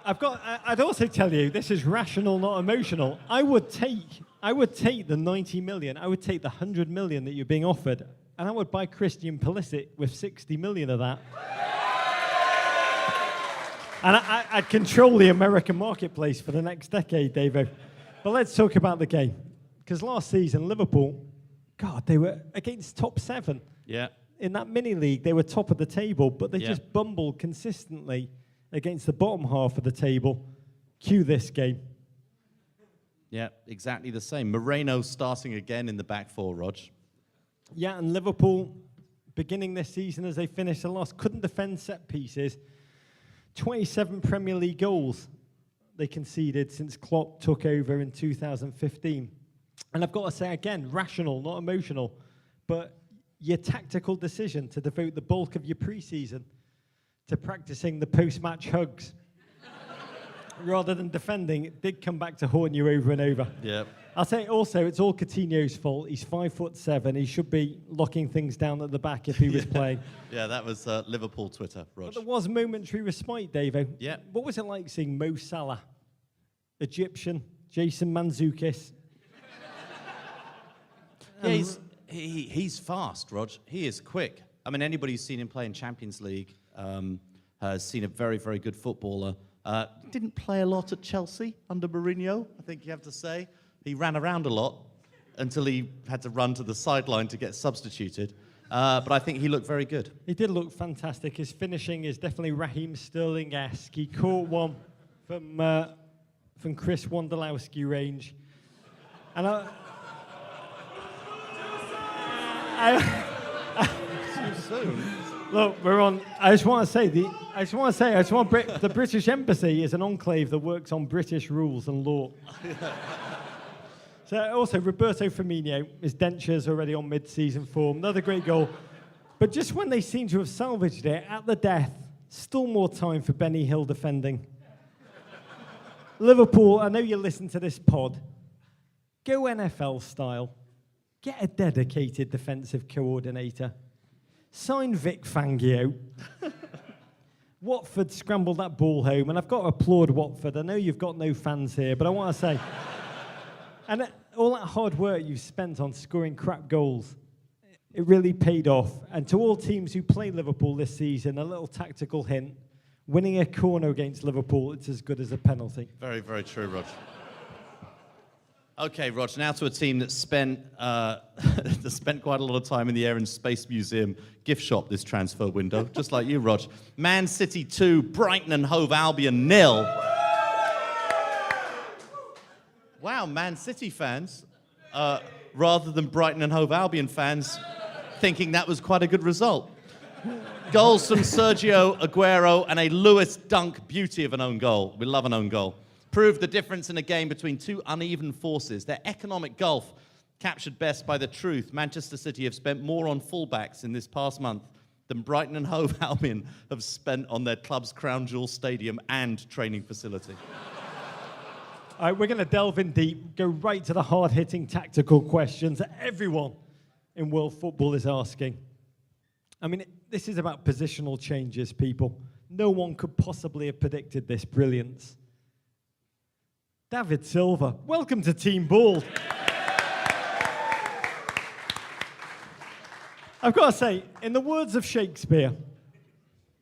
I'd also tell you, this is rational, not emotional. I would take the 90 million, I would take the 100 million that you're being offered, and I would buy Christian Pulisic with 60 million of that. And I'd control the American marketplace for the next decade, Davo. But let's talk about the game. Because last season, Liverpool, God, they were against top 7. Yeah. In that mini-league, they were top of the table, but they just bumbled consistently against the bottom half of the table. Cue this game. Yeah, exactly the same. Moreno starting again in the back four, Rog. Yeah, and Liverpool, beginning this season as they finished the last, couldn't defend set pieces. 27 Premier League goals they conceded since Klopp took over in 2015. And I've got to say again, rational, not emotional, but your tactical decision to devote the bulk of your pre-season to practicing the post-match hugs rather than defending, it did come back to haunt you over and over. Yeah. I'll say also, it's all Coutinho's fault. He's 5'7". He should be locking things down at the back if he was playing. Yeah, that was Liverpool Twitter, Rog. But there was momentary respite, Davo. Yeah. What was it like seeing Mo Salah, Egyptian, Jason Mandzukic? Yeah, he's fast, Rog. He is quick. I mean, anybody who's seen him play in Champions League has seen a very, very good footballer. Didn't play a lot at Chelsea under Mourinho, I think you have to say. He ran around a lot until he had to run to the sideline to get substituted. But I think he looked very good. He did look fantastic. His finishing is definitely Raheem Sterling-esque. He caught one from Chris Wondolowski range. And Too soon. look, we're on. I just want to break the British Embassy is an enclave that works on British rules and law. So also Roberto Firmino, his dentures already on mid-season form. Another great goal. But just when they seem to have salvaged it at the death, still more time for Benny Hill defending. Liverpool, I know you listen to this pod. Go NFL style. Get a dedicated defensive coordinator. Sign Vic Fangio. Watford scrambled that ball home, and I've got to applaud Watford. I know you've got no fans here, but I want to say, and all that hard work you've spent on scoring crap goals, it really paid off. And to all teams who play Liverpool this season, a little tactical hint, winning a corner against Liverpool, it's as good as a penalty. Very, very true, Rog. Okay, Rog, now to a team that spent quite a lot of time in the Air and Space Museum gift shop this transfer window, just like you, Rog. Man City 2, Brighton and Hove Albion 0. Wow, Man City fans, rather than Brighton and Hove Albion fans, thinking that was quite a good result. Goals from Sergio Aguero and a Lewis Dunk beauty of an own goal. We love an own goal. Proved the difference in a game between two uneven forces. Their economic gulf captured best by the truth. Manchester City have spent more on fullbacks in this past month than Brighton and Hove Albion have spent on their club's crown jewel stadium and training facility. All right, we're going to delve in deep, go right to the hard-hitting tactical questions that everyone in world football is asking. I mean, this is about positional changes, people. No one could possibly have predicted this brilliance. David Silva, welcome to Team Bald. I've got to say, in the words of Shakespeare,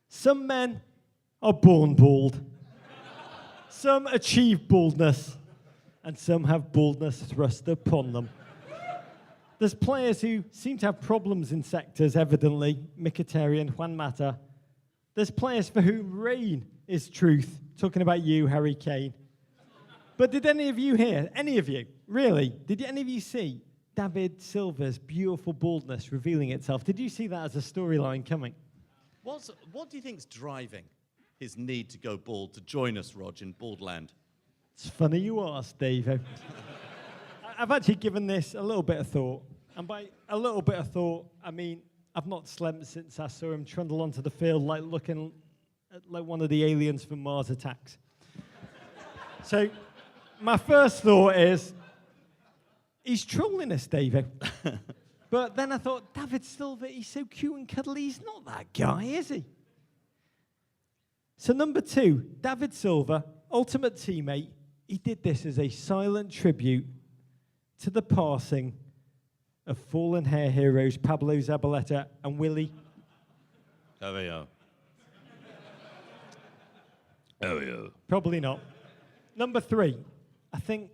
some men are born bald, some achieve baldness, and some have baldness thrust upon them. There's players who seem to have problems in sectors, evidently, Mkhitaryan, Juan Mata. There's players for whom rain is truth, talking about you, Harry Kane. But did any of you hear, any of you, really, did any of you see David Silva's beautiful baldness revealing itself? Did you see that as a storyline coming? What do you think's driving his need to go bald, to join us, Rog, in Baldland? It's funny you asked, Davo. I've actually given this a little bit of thought. And by a little bit of thought, I mean, I've not slept since I saw him trundle onto the field like looking like one of the aliens from Mars Attacks. So my first thought is, he's trolling us, David. But then I thought, David Silva, he's so cute and cuddly. He's not that guy, is he? So number 2, David Silva, ultimate teammate. He did this as a silent tribute to the passing of fallen hair heroes Pablo Zabaleta and Willie. There we go. There we go. Probably not. Number 3, I think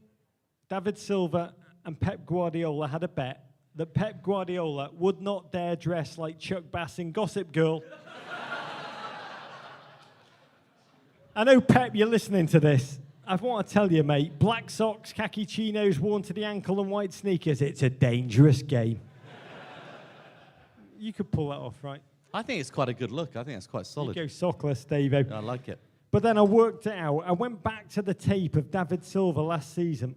David Silva and Pep Guardiola had a bet that Pep Guardiola would not dare dress like Chuck Bass in Gossip Girl. I know, Pep, you're listening to this. I want to tell you, mate, black socks, khaki chinos worn to the ankle and white sneakers, it's a dangerous game. You could pull that off, right? I think it's quite a good look. I think it's quite solid. You go sockless, Davo. I like it. But then I worked it out. I went back to the tape of David Silva last season,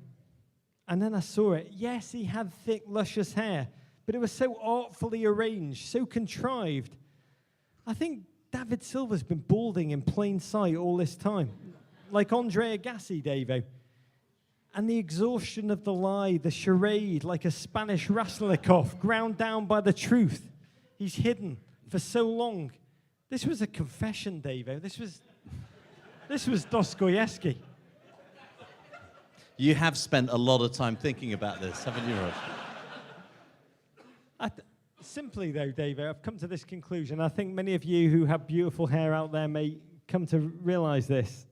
and then I saw it. Yes, he had thick, luscious hair, but it was so artfully arranged, so contrived. I think David Silva's been balding in plain sight all this time, like Andre Agassi, Davo. And the exhaustion of the lie, the charade, like a Spanish Raskolnikov, ground down by the truth. He's hidden for so long. This was a confession, Davo. This was Dostoevsky. You have spent a lot of time thinking about this, haven't you, Rog? Simply, though, Davo, I've come to this conclusion. I think many of you who have beautiful hair out there may come to realize this.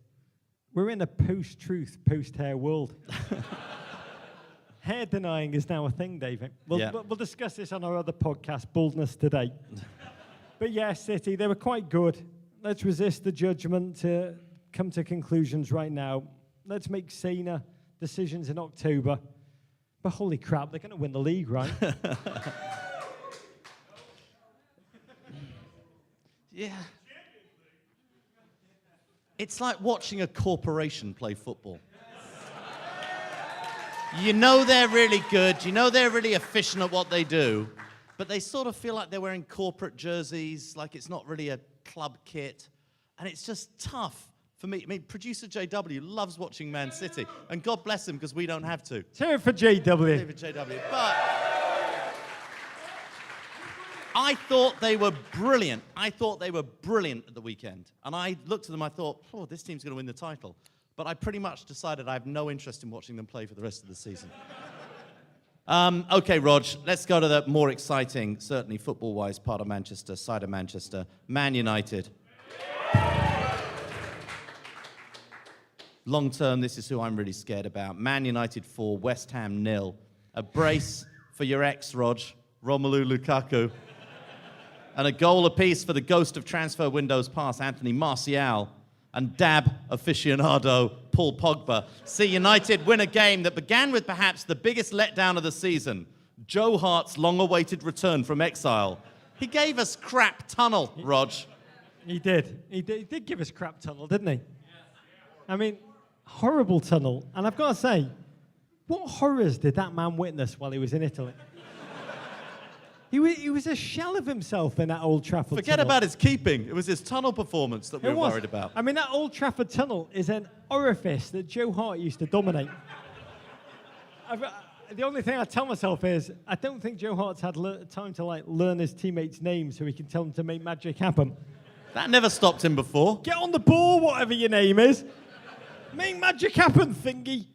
We're in a post-truth, post-hair world. Hair denying is now a thing, David. We'll discuss this on our other podcast, Baldness Today. But yes, City, they were quite good. Let's resist the judgment to come to conclusions right now. Let's make saner decisions in October. But holy crap, they're going to win the league, right? Yeah. It's like watching a corporation play football. You know they're really good, you know they're really efficient at what they do, but they sort of feel like they're wearing corporate jerseys, like it's not really a club kit, and it's just tough for me. I mean, producer JW loves watching Man City, and God bless him because we don't have to. Cheer for JW. Cheer for JW. But I thought they were brilliant. I thought they were brilliant at the weekend. And I looked at them, I thought, oh, this team's going to win the title. But I pretty much decided I have no interest in watching them play for the rest of the season. Okay, Rog, let's go to the more exciting, certainly football-wise, part of Manchester, side of Manchester, Man United. Long term, this is who I'm really scared about. Man United 4, West Ham 0. A brace for your ex, Rog, Romelu Lukaku. And a goal apiece for the ghost of transfer windows past, Anthony Martial. And dab aficionado, Paul Pogba. See United win a game that began with perhaps the biggest letdown of the season. Joe Hart's long-awaited return from exile. He gave us crap tunnel, Rog. He did. He did give us crap tunnel, didn't he? I mean, horrible tunnel. And I've got to say, what horrors did that man witness while he was in Italy? He was a shell of himself in that Old Trafford Forget tunnel. about his keeping. It was his tunnel performance that we were worried about. I mean, that Old Trafford tunnel is an orifice that Joe Hart used to dominate. The only thing I tell myself is, I don't think Joe Hart's had time to learn his teammates' names so he can tell them to make magic happen. That never stopped him before. Get on the ball, whatever your name is. Make magic happen, thingy.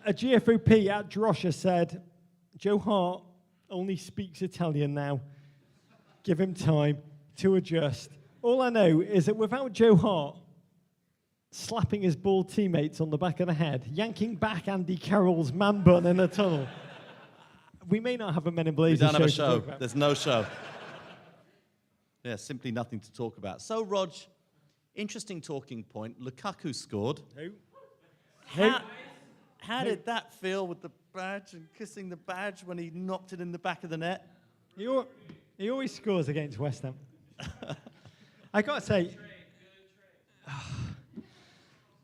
A GFOP at Drosha said, Joe Hart only speaks Italian now. Give him time to adjust. All I know is that without Joe Hart slapping his bald teammates on the back of the head, yanking back Andy Carroll's man bun in a tunnel, we may not have a Men in Blazers We don't have a to show. talk about. There's no show. Yeah, simply nothing to talk about. So, Rog, interesting talking point. Lukaku scored. Who? How did that feel with the badge and kissing the badge when he knocked it in the back of the net? He always scores against West Ham. I got to say,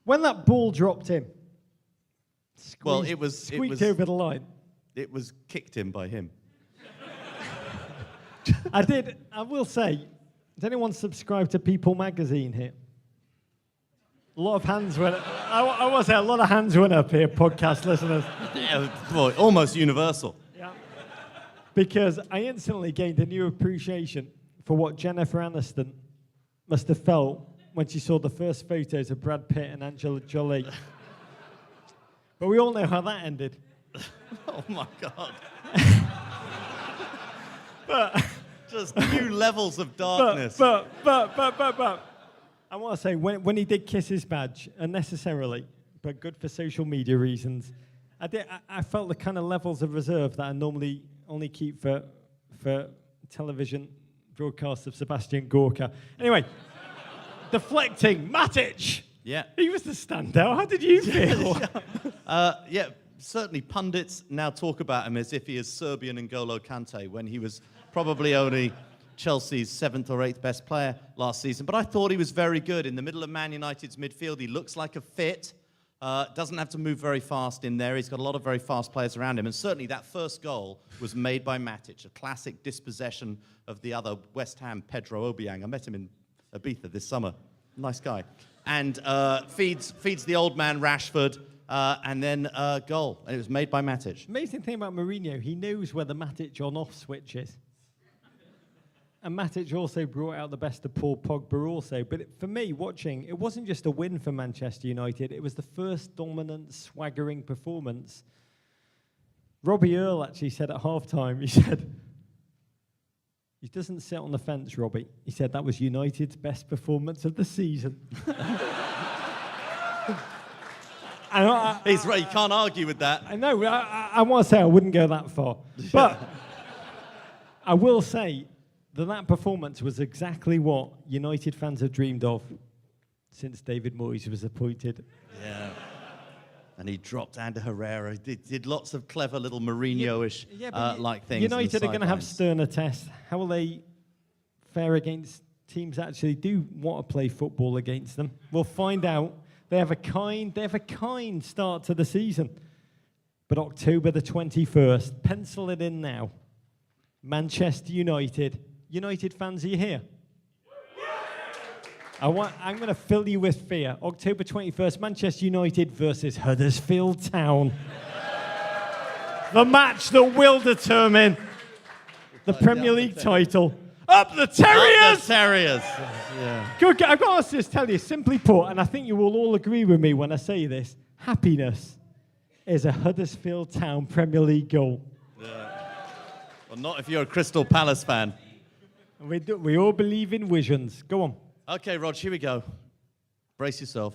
when that ball dropped in, squeaked over the line. It was kicked in by him. I will say, does anyone subscribe to People magazine here? A lot of hands went up. I want to say a lot of hands went up here, podcast listeners. Yeah, boy, almost universal. Yeah. Because I instantly gained a new appreciation for what Jennifer Aniston must have felt when she saw the first photos of Brad Pitt and Angela Jolie. But we all know how that ended. Oh, my God. Just new levels of darkness. But I want to say, when he did kiss his badge, unnecessarily, but good for social media reasons, I felt the kind of levels of reserve that I normally only keep for television broadcasts of Sebastian Gorka. Anyway, deflecting, Matic! Yeah. He was the standout. How did you feel? Yeah, certainly pundits now talk about him as if he is Serbian N'Golo Kante when he was probably only Chelsea's 7th or 8th best player last season. But I thought he was very good in the middle of Man United's midfield. He looks like a fit. Doesn't have to move very fast in there. He's got a lot of very fast players around him. And certainly that first goal was made by Matic, a classic dispossession of the other West Ham Pedro Obiang. I met him in Ibiza this summer. Nice guy. And feeds the old man Rashford. And then goal. And it was made by Matic. Amazing thing about Mourinho, he knows where the Matic on-off switch is. And Matic also brought out the best of Paul Pogba also. But for me, watching, it wasn't just a win for Manchester United. It was the first dominant, swaggering performance. Robbie Earle actually said at halftime, he said, he doesn't sit on the fence, Robbie. He said that was United's best performance of the season. He's right, you can't argue with that. I know, I want to say I wouldn't go that far. But I will say that performance was exactly what United fans have dreamed of since David Moyes was appointed. Yeah. And he dropped Ander Herrera. He did lots of clever little Mourinho-ish like things. United are going to have sterner tests. How will they fare against teams that actually do want to play football against them? We'll find out. They have a kind start to the season. But October the 21st, pencil it in now. Manchester United. United fans, are you here? I'm going to fill you with fear. October 21st, Manchester United versus Huddersfield Town. The match that will determine the Premier League title. Up the Terriers! Up the Terriers. Yeah. Good. I've got to just tell you, simply put, and I think you will all agree with me when I say this, happiness is a Huddersfield Town Premier League goal. Well, not if you're a Crystal Palace fan. And we all believe in visions. Go on. Okay, Rog, here we go. Brace yourself.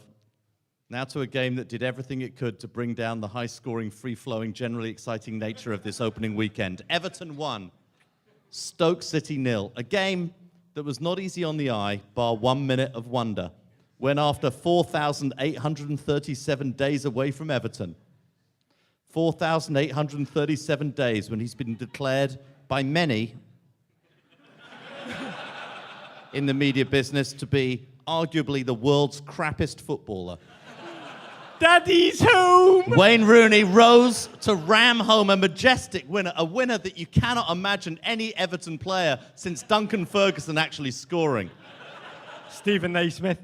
Now to a game that did everything it could to bring down the high-scoring, free-flowing, generally exciting nature of this opening weekend. Everton 1, Stoke City 0. A game that was not easy on the eye, bar 1 minute of wonder, when after 4,837 days away from Everton, 4,837 days when he's been declared by many in the media business to be arguably the world's crappiest footballer, Daddy's home! Wayne Rooney rose to ram home a majestic winner, a winner that you cannot imagine any Everton player since Duncan Ferguson actually scoring. Stephen Naismith.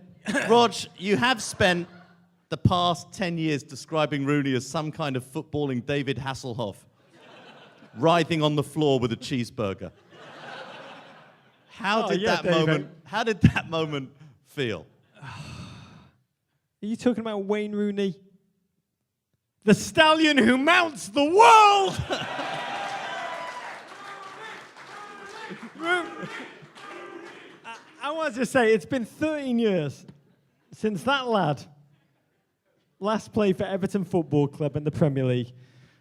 Rog, you have spent the past 10 years describing Rooney as some kind of footballing David Hasselhoff, writhing on the floor with a cheeseburger. How did that moment feel? Are you talking about Wayne Rooney? The stallion who mounts the world! I want to say, it's been 13 years since that lad last played for Everton Football Club in the Premier League.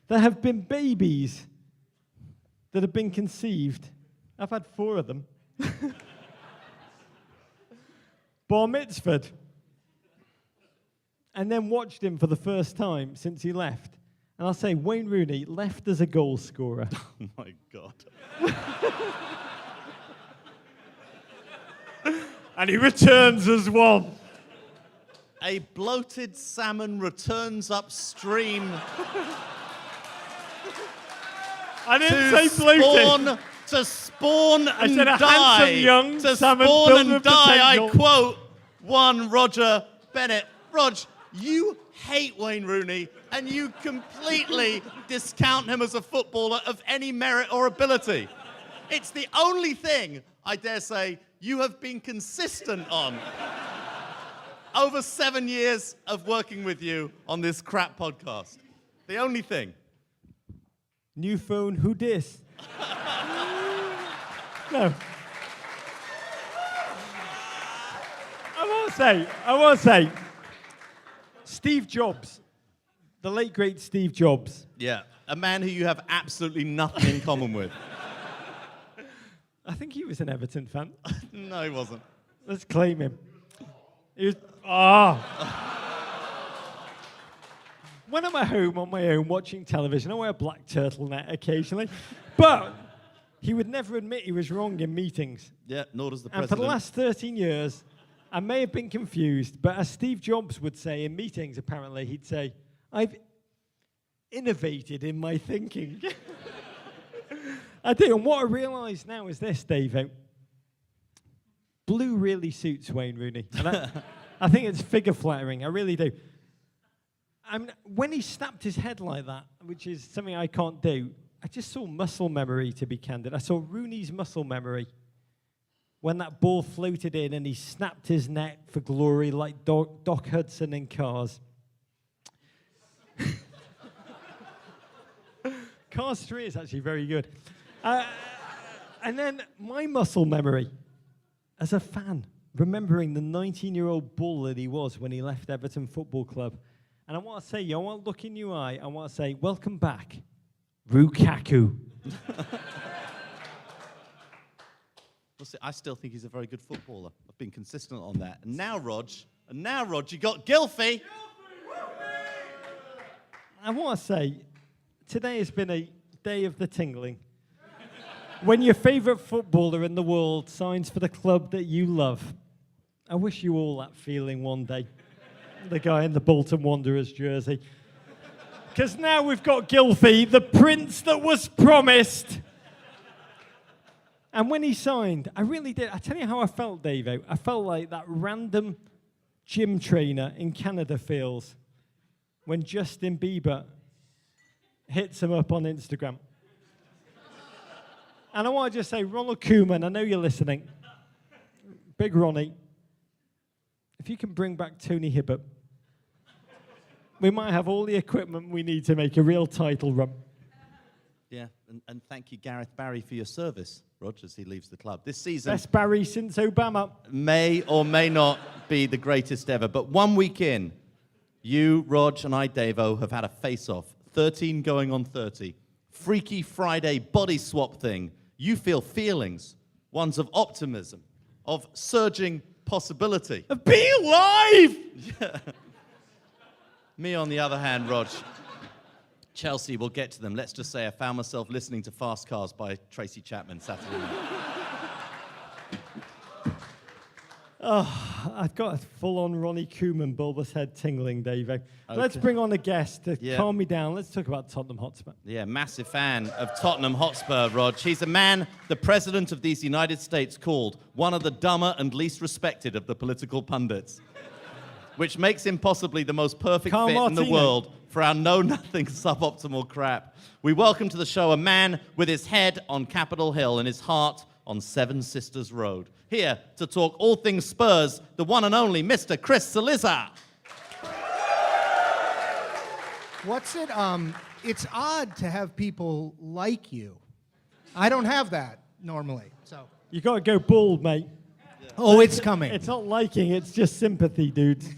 There have been babies that have been conceived. I've had 4 of them. Bar mitzvahed. And then watched him for the first time since he left. And I'll say, Wayne Rooney left as a goal scorer. Oh, my God. And he returns as one. A bloated salmon returns upstream I didn't say bloated. to spawn I and said a die. handsome young To salmon spawn filled and with die, I potential. quote one Roger Bennett. Rog, you hate Wayne Rooney, and you completely discount him as a footballer of any merit or ability. It's the only thing, I dare say, you have been consistent on over 7 years of working with you on this crap podcast. The only thing. New phone, who dis? No. I want to say, Steve Jobs, the late great Steve Jobs. Yeah, a man who you have absolutely nothing in common with. I think he was an Everton fan. No, he wasn't. Let's claim him. He was, When I'm at home on my own watching television, I wear a black turtleneck occasionally. But he would never admit he was wrong in meetings. Yeah, nor does the And president. for the last 13 years, I may have been confused, but as Steve Jobs would say in meetings, apparently, he'd say, I've innovated in my thinking. I do, and what I realise now is this, Davo. Blue really suits Wayne Rooney. And I think it's figure-flattering, I really do. When he snapped his head like that, which is something I can't do, I just saw muscle memory, to be candid. I saw Rooney's muscle memory when that ball floated in and he snapped his neck for glory like Doc Hudson in Cars. Cars 3 is actually very good. And then my muscle memory as a fan, remembering the 19-year-old bull that he was when he left Everton Football Club. And I want to say, I want to look in your eye, I want to say, welcome back, Lukaku. Well, see, I still think he's a very good footballer. I've been consistent on that. And now, Rog, you got Gylfi. I want to say, today has been a day of the tingling. When your favourite footballer in the world signs for the club that you love. I wish you all that feeling one day. The guy in the Bolton Wanderers jersey. Because now we've got Gylfi, the prince that was promised. And when he signed, I really did. I tell you how I felt, Davo. I felt like that random gym trainer in Canada feels when Justin Bieber hits him up on Instagram. And I want to just say, Ronald Koeman, I know you're listening. Big Ronnie, if you can bring back Tony Hibbert, we might have all the equipment we need to make a real title run. Yeah, and thank you, Gareth Barry, for your service, Rog, as he leaves the club. This season Best Barry since Obama. may or may not be the greatest ever, but 1 week in, you, Rog, and I, Davo, have had a face-off. 13 going on 30. Freaky Friday body swap thing. You feel feelings, ones of optimism, of surging possibility. Of being alive! Me, on the other hand, Rog, Chelsea, we'll get to them. Let's just say I found myself listening to Fast Cars by Tracy Chapman Saturday night. Oh, I've got a full-on Ronnie Koeman bulbous head tingling, Dave. Okay. Let's bring on a guest to Yeah. calm me down. Let's talk about Tottenham Hotspur. Yeah, massive fan of Tottenham Hotspur, Rog. He's a man the President of these United States called one of the dumber and least respected of the political pundits, which makes him possibly the most perfect Carl fit in the Martino. world for our know-nothing suboptimal crap. We welcome to the show a man with his head on Capitol Hill and his heart on Seven Sisters Road. Here to talk all things Spurs, the one and only Mr. Chris Cillizza. What's it? It's odd to have people like you. I don't have that normally. So. You got to go bald, mate. Oh, it's coming. It's not liking, it's just sympathy, dudes.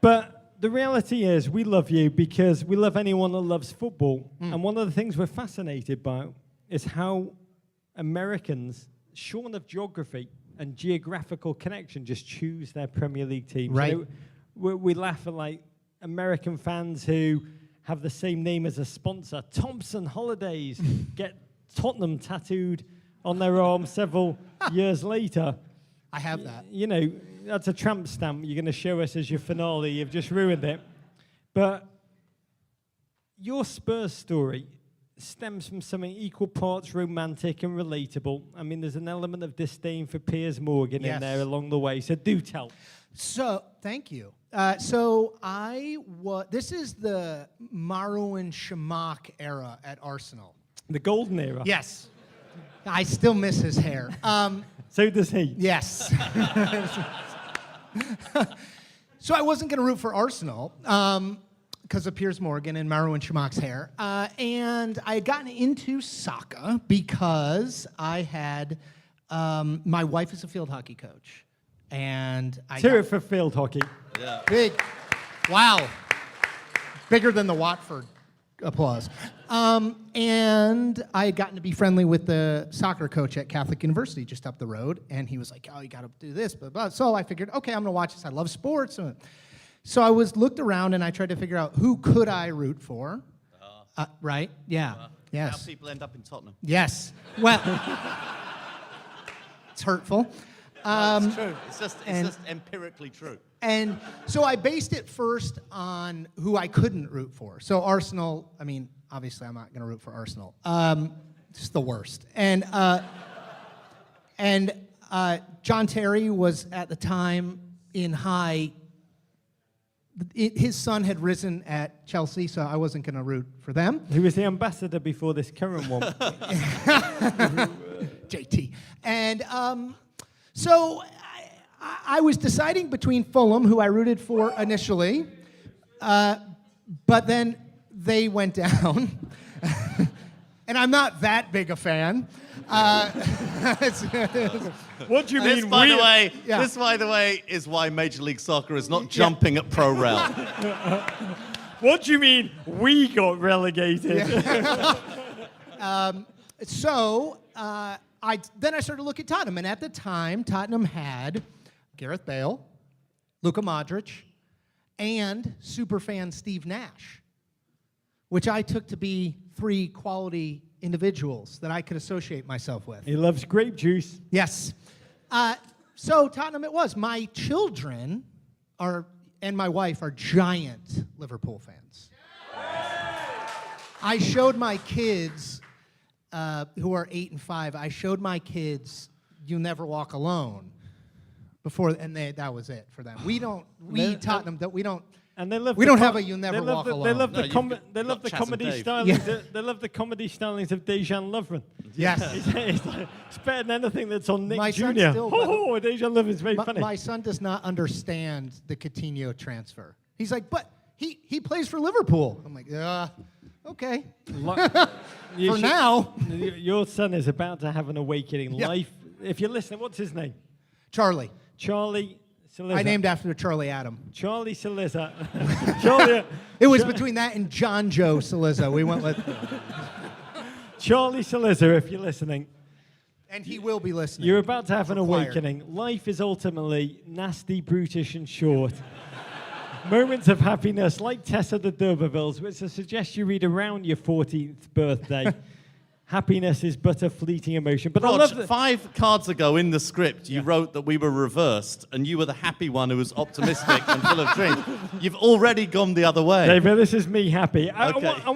But the reality is, we love you because we love anyone that loves football. And one of the things we're fascinated by is how Americans, shorn of geography and geographical connection, just choose their Premier League teams. Right. You know, we laugh at like American fans who have the same name as a sponsor. Thompson Holidays get Tottenham tattooed on their arm several years later. I have that. You know, that's a tramp stamp you're going to show us as your finale. You've just ruined it. But your Spurs story stems from something equal parts romantic and relatable. I mean, there's an element of disdain for Piers Morgan in there along the way. So do tell. So, thank you. This is the Marouane Chamakh era at Arsenal. The golden era. Yes. I still miss his hair. So does he. Yes. So I wasn't going to root for Arsenal because of Piers Morgan and Marouane Chamakh's hair. And I had gotten into soccer because I had, my wife is a field hockey coach. And I Cheer it for field hockey. Yeah. big, wow, bigger than the Watford applause. And I had gotten to be friendly with the soccer coach at Catholic University just up the road, and he was like, "Oh, you got to do this, blah, blah." So I figured, okay, I'm gonna watch this. I love sports, so I looked around and I tried to figure out who could I root for. Right? Yeah. Yes. How people end up in Tottenham. Yes. Well, it's hurtful. It's true. It's just empirically true. And so I based it first on who I couldn't root for. So Arsenal, I mean, obviously I'm not going to root for Arsenal. It's the worst. And John Terry was at the time in high. His son had risen at Chelsea, so I wasn't going to root for them. He was the ambassador before this current one. JT. And so I was deciding between Fulham, who I rooted for initially, but then they went down. And I'm not that big a fan. What do you This, mean? by the way, Yeah. this, by the way, is why Major League Soccer is not jumping at Pro Rel. What do you mean we got relegated? So then I started to look at Tottenham, and at the time, Tottenham had Gareth Bale, Luka Modric, and superfan Steve Nash, which I took to be 3 quality individuals that I could associate myself with. He loves grape juice. Yes. So Tottenham it was. My children and my wife are giant Liverpool fans. I showed my kids, who are 8 and 5, I showed my kids You Never Walk Alone before, and that was it for them. Tottenham, that we don't. And they love. We don't have a You Never they love Walk the, Alone. They love No, the you've com- got- They love the got Chas and comedy Dave. stylings. They love the comedy stylings of Dejan Lovren. Yes. It's better than anything that's on Nick My Jr. son still- Oh, Deja Love is very funny. My son does not understand the Coutinho transfer. He's like, but he plays for Liverpool. I'm like, okay. For now. Your son is about to have an awakening. Yeah. Life. If you're listening, what's his name? Charlie. Charlie Cillizza. I named after Charlie Adam. Charlie Cillizza. Charlie. It was between that and John Joe Cillizza. We went with. Charlie Cillizza, if you're listening. And he will be listening. You're about to have an Required. awakening. Life is ultimately nasty, brutish, and short. Moments of happiness, like Tessa the D'Urbervilles, which I suggest you read around your 14th birthday. Happiness is but a fleeting emotion. But I Rog, love that 5 cards ago in the script, you wrote that we were reversed, and you were the happy one who was optimistic and full of dreams. You've already gone the other way. David, this is me happy. Okay. I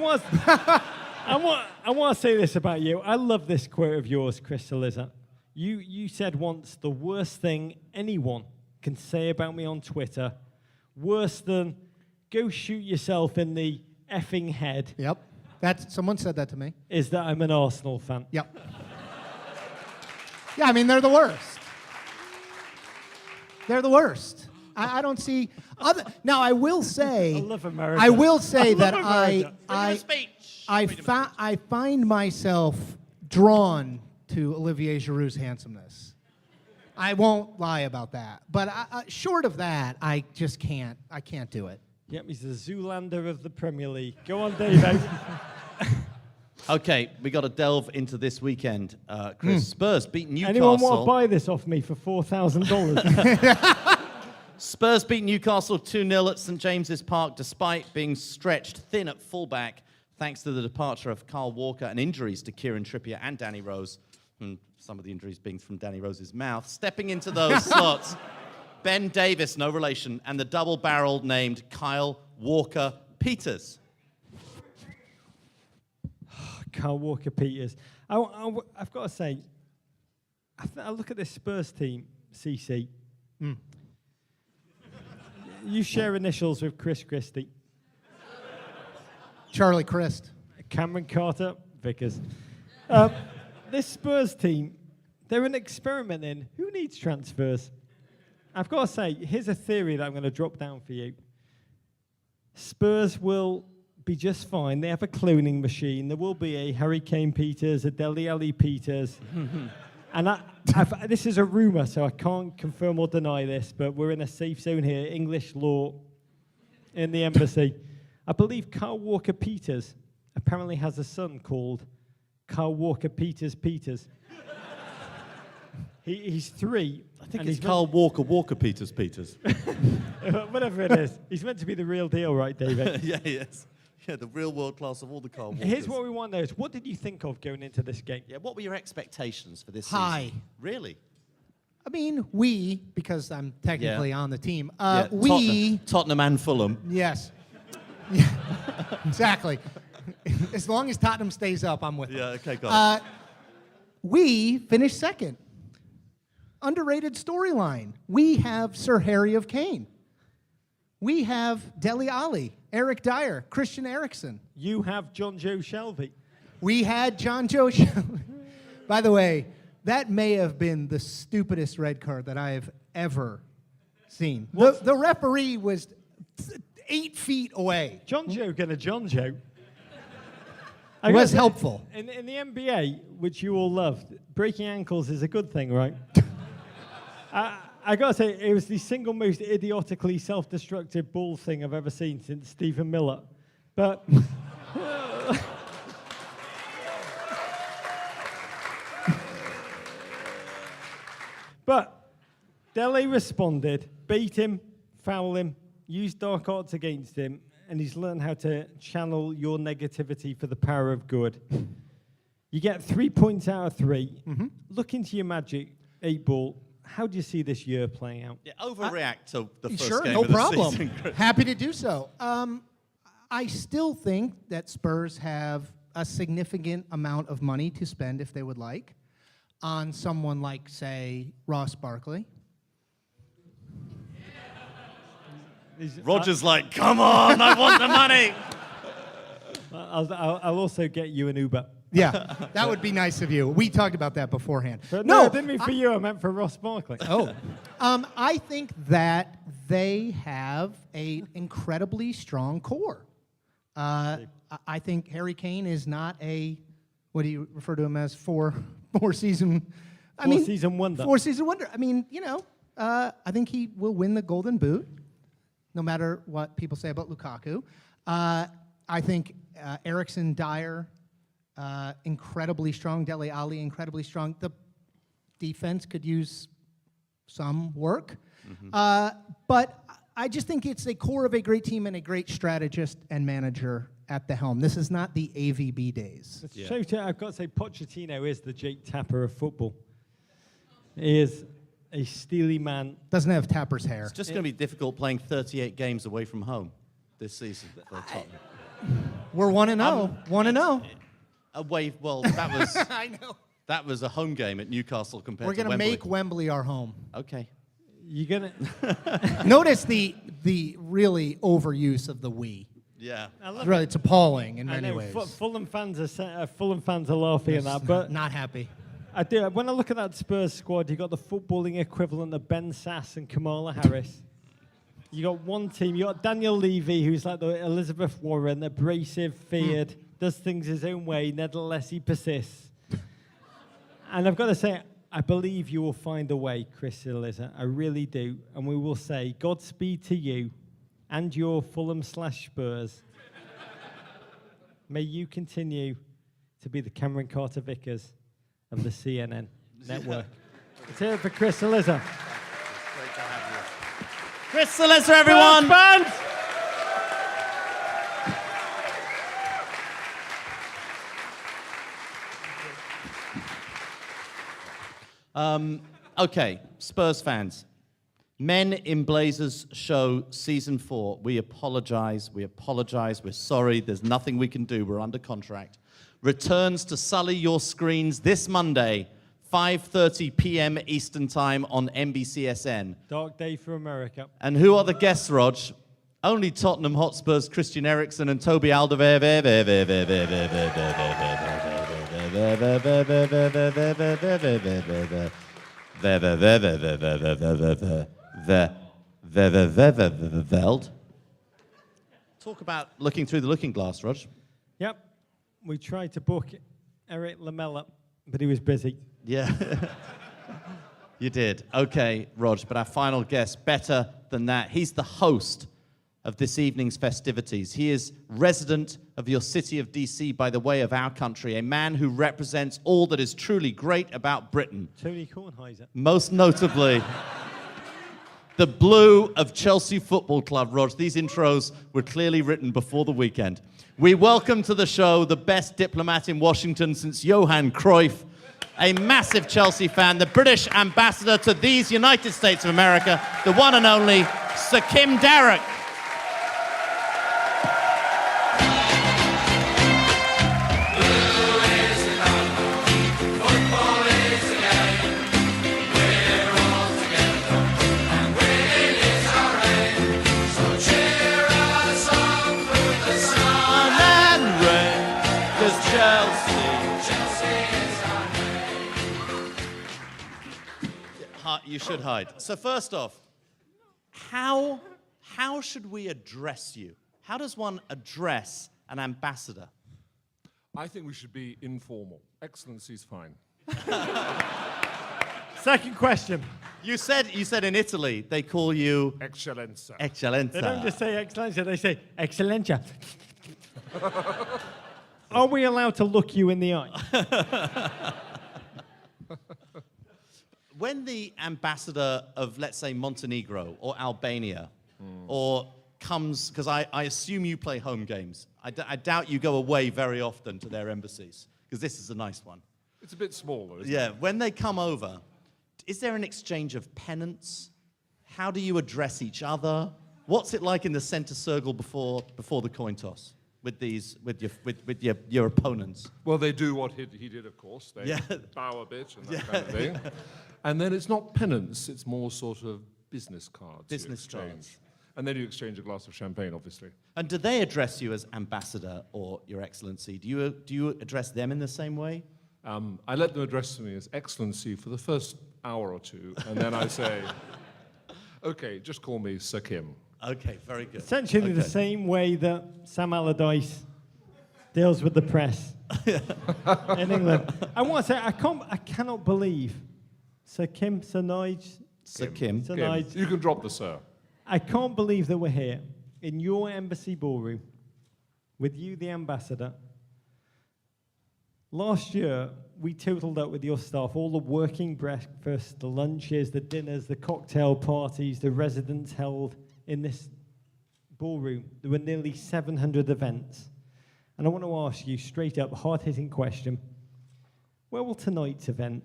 want to say this about you. I love this quote of yours, Chris Cillizza. You said once, the worst thing anyone can say about me on Twitter, worse than go shoot yourself in the effing head, Yep. Someone said that to me. is that I'm an Arsenal fan. Yep. Yeah, I mean, they're the worst. They're the worst. I don't see other. Now, I will say. I love America. I will say that love America. I find myself drawn to Olivier Giroud's handsomeness. I won't lie about that. But short of that, I just can't. I can't do it. Yep, he's the Zoolander of the Premier League. Go on, David. Okay, we got to delve into this weekend. Chris, Spurs beat Newcastle. Anyone want to buy this off me for $4,000? Spurs beat Newcastle 2-0 at St James's Park, despite being stretched thin at fullback, thanks to the departure of Kyle Walker and injuries to Kieran Trippier and Danny Rose, and some of the injuries being from Danny Rose's mouth. Stepping into those slots, Ben Davis, no relation, and the double-barreled named Kyle Walker-Peters. Kyle Walker-Peters. I've got to say, I look at this Spurs team, CC. You share initials with Chris Christie. Charlie Crist. Cameron Carter, Vickers. This Spurs team, they're an experiment in who needs transfers. I've got to say, here's a theory that I'm going to drop down for you. Spurs will be just fine. They have a cloning machine. There will be a Harry Kane Peters, a Dele Alli Peters. And this is a rumor, so I can't confirm or deny this, but we're in a safe zone here, English law in the embassy. I believe Kyle Walker-Peters apparently has a son called Kyle Walker-Peters. He's 3. I think it's Kyle Walker-Peters. Whatever it is. He's meant to be the real deal, right, David? Yeah, he is. Yeah, the real world class of all the Kyle Walkers. Here's what we want to know is, what did you think of going into this game? Yeah, what were your expectations for this High. season? Really? I mean, because I'm technically on the team. Yeah, Tottenham and Fulham. Yes. Yeah, exactly. As long as Tottenham stays up, I'm with them. Yeah, okay, got it. We finished second. Underrated storyline. We have Sir Harry of Kane. We have Dele Alli, Eric Dyer, Christian Eriksen. You have John Joe Shelby. We had John Joe Shelby. By the way, that may have been the stupidest red card that I have ever seen. The referee was 8 feet away. John Joe gonna John Joe. It was helpful. In the NBA, which you all loved, breaking ankles is a good thing, right? I gotta say, it was the single most idiotically self-destructive ball thing I've ever seen since Stephen Miller. But Dele responded, beat him, foul him, used dark arts against him, and he's learned how to channel your negativity for the power of good. You get 3 points out of 3. Look into your magic 8 ball. How do you see this year playing out? Yeah, overreact to the first Sure, game no of the problem. season. Happy to do so. I still think that Spurs have a significant amount of money to spend if they would like on someone like, say, Ross Barkley. Roger's come on, I want the money. I'll also get you an Uber. Yeah, that would be nice of you. We talked about that beforehand. But no, I didn't mean for you. I meant for Ross Barkley. Oh. I think that they have an incredibly strong core. I think Harry Kane is not a, what do you refer to him as, four-season wonder. Four-season wonder. I mean, I think he will win the Golden Boot, no matter what people say about Lukaku. I think Eriksen, Dyer, incredibly strong. Dele Alli, incredibly strong. The defense could use some work. But I just think it's a core of a great team and a great strategist and manager at the helm. This is not the AVB days. I've got to say, Pochettino is the Jake Tapper of football. He is a steely man. Doesn't have Tapper's hair. It's just going to be difficult playing 38 games away from home this season for Tottenham. We're 1-0. 1-0. Away, well, that was I know. that was a home game at Newcastle compared We're to going to make Wembley our home. Okay. You're going to... Notice the really overuse of the we. Yeah. Really, it's appalling in I many know ways. Fulham fans are laughing at that, but Not happy. I do. When I look at that Spurs squad, you got the footballing equivalent of Ben Sass and Kamala Harris. You got one team. You got Daniel Levy, who's like the Elizabeth Warren, abrasive, feared, does things his own way. Nevertheless, he persists. And I've got to say, I believe you will find a way, Chris Cillizza. I really do. And we will say Godspeed to you and your Fulham/Spurs. May you continue to be the Cameron Carter Vickers of the CNN network. Let's hear it for Chris Cillizza. Great to have you. Chris Cillizza, everyone! Fans! Okay, Spurs fans. Men in Blazers show season 4. We apologize. We're sorry. There's nothing we can do. We're under contract. Returns to sully your screens this Monday, 5:30 p.m. Eastern Time on NBCSN. Dark day for America. And who are the guests, Rog? Only Tottenham Hotspur's Christian Eriksen and Toby Alderweireld. Talk about looking through the looking glass, Rog. Yep. We tried to book Eric Lamela, but he was busy. Yeah. You did. Okay, Rog, but our final guest, better than that. He's the host of this evening's festivities. He is resident of your city of D.C. by the way of our country, a man who represents all that is truly great about Britain. Tony Kornheiser. Most notably, the blue of Chelsea Football Club, Rog. These intros were clearly written before the weekend. We welcome to the show the best diplomat in Washington since Johan Cruyff, a massive Chelsea fan, the British ambassador to these United States of America, the one and only Sir Kim Darroch. You should hide. So first off, how should we address you? How does one address an ambassador? I think we should be informal. Excellency's fine. Second question. You said in Italy they call you Eccellenza. Eccellenza. They don't just say Excellenza, they say Excellenza. Are we allowed to look you in the eye? When the ambassador of, let's say, Montenegro or Albania, or comes, because I assume you play home games. I doubt you go away very often to their embassies, because this is a nice one. It's a bit smaller, isn't it? Yeah, when they come over, is there an exchange of pennants? How do you address each other? What's it like in the center circle before the coin toss with your opponents? Well, they do what he did, of course. They bow a bit and that kind of thing. And then it's not pennants, it's more sort of business cards. Business you exchange. cards. And then you exchange a glass of champagne, obviously. And do they address you as ambassador or your excellency? Do you address them in the same way? I let them address me as Excellency for the first hour or two, and then I say, okay, just call me Sir Kim. Okay, very good. Essentially the same way that Sam Allardyce deals with the press in England. I want to say, I cannot believe Sir Kim, Sir Nige, Sir Kim. Sir Kim. Nige. You can drop the sir. I can't believe that we're here in your embassy ballroom with you, the ambassador. Last year, we totaled up with your staff all the working breakfasts, the lunches, the dinners, the cocktail parties, the residents held in this ballroom. There were nearly 700 events. And I want to ask you straight up, hard-hitting question. Where will tonight's event?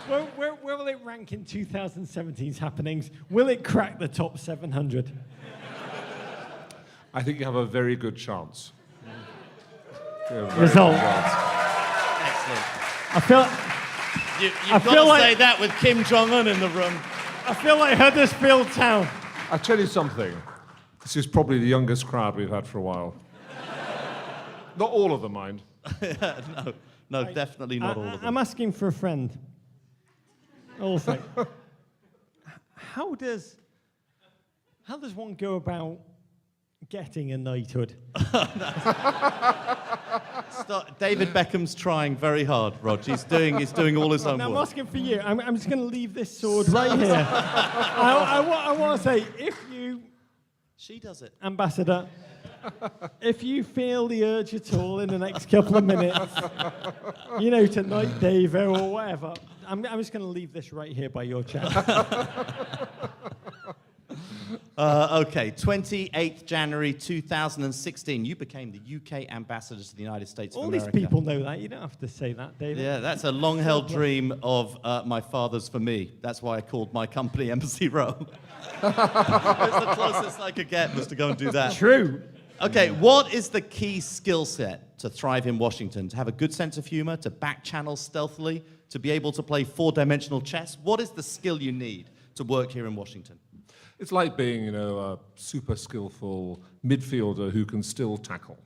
Where will it rank in 2017's happenings? Will it crack the top 700? I think you have a very good chance. Result. Excellent. I feel You've got to say that with Kim Jong-un in the room. I feel like Huddersfield Town. I'll tell you something. This is probably the youngest crowd we've had for a while. Not all of them, mind. No, definitely not all of them. I'm asking for a friend. Also, how does one go about getting a knighthood? David Beckham's trying very hard, Rog. He's doing all his Now, I'm homework. asking for you. I'm just going to leave this sword right here. I want to say, if you, She does it. Ambassador, if you feel the urge at all in the next couple of minutes, to knight Davo or whatever, I'm just going to leave this right here by your chair. Okay, 28th January 2016, you became the UK ambassador to the United States of All America. these people know that. You don't have to say that, David. Yeah, that's a long-held dream of my father's for me. That's why I called my company Embassy Row. It's the closest I could get was to go and do that. True. Okay, what is the key skill set to thrive in Washington? To have a good sense of humor, to back channels stealthily, to be able to play four-dimensional chess? What is the skill you need to work here in Washington? It's like being, a super skillful midfielder who can still tackle.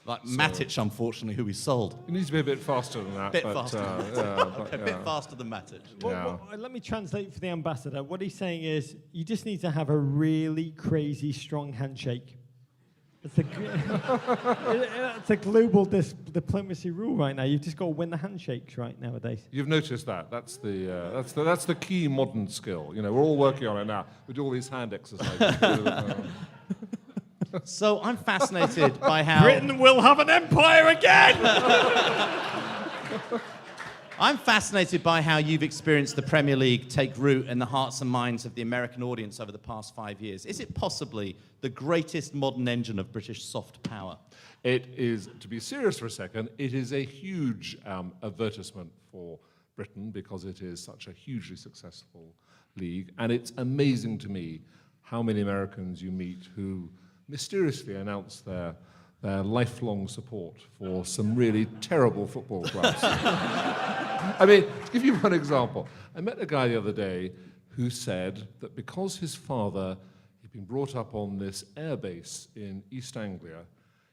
Like Matic, unfortunately, who we sold. It needs to be a bit faster than that. Bit but, faster. A bit faster than Matic. Let me translate for the ambassador. What he's saying is, you just need to have a really crazy, strong handshake. It's a global diplomacy rule right now. You've just got to win the handshakes right nowadays. You've noticed that. That's the key modern skill. We're all working on it now. We do all these hand exercises. So I'm fascinated by how... Britain will have an empire again! I'm fascinated by how you've experienced the Premier League take root in the hearts and minds of the American audience over the past 5 years. Is it possibly the greatest modern engine of British soft power? It is, to be serious for a second, it is a huge advertisement for Britain because it is such a hugely successful league. And it's amazing to me how many Americans you meet who mysteriously announce their lifelong support for some really terrible football clubs. I mean, to give you one example, I met a guy the other day who said that because his father had been brought up on this airbase in East Anglia,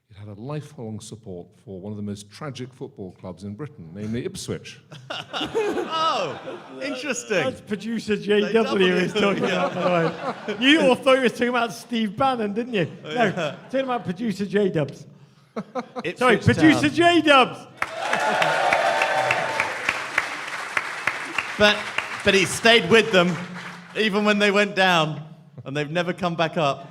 he'd had a lifelong support for one of the most tragic football clubs in Britain, namely Ipswich. Oh, interesting. That's producer JW who's talking about, by the way. You all thought he was talking about Steve Bannon, didn't you? No, talking about producer J-Dubs. Sorry, producer J-Dubs! But he stayed with them even when they went down, and they've never come back up.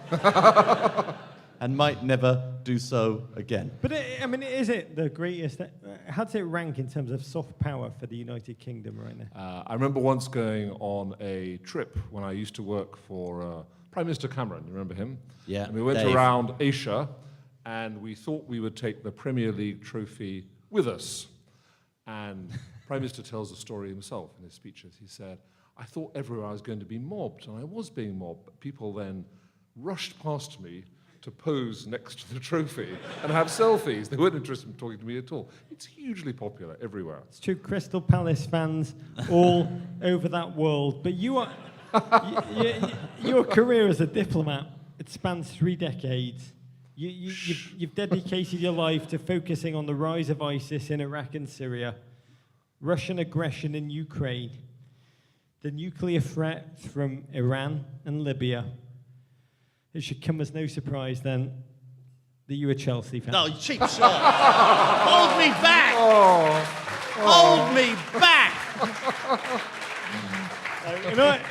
And might never do so again. But is it the greatest? How does it rank in terms of soft power for the United Kingdom right now? I remember once going on a trip when I used to work for Prime Minister Cameron. You remember him? Yeah. And we went Dave. around Asia, and we thought we would take the Premier League trophy with us. And Prime Minister tells the story himself in his speeches. He said, I thought everywhere I was going to be mobbed, and I was being mobbed. But people then rushed past me to pose next to the trophy and have selfies. They weren't interested in talking to me at all. It's hugely popular everywhere. It's true, Crystal Palace fans all over that world. But you are... Your career as a diplomat, it spans 3 decades. You've dedicated your life to focusing on the rise of ISIS in Iraq and Syria, Russian aggression in Ukraine, the nuclear threat from Iran and Libya. It should come as no surprise then that you're a Chelsea fan. No, you cheap shot. Hold me back. Hold me back.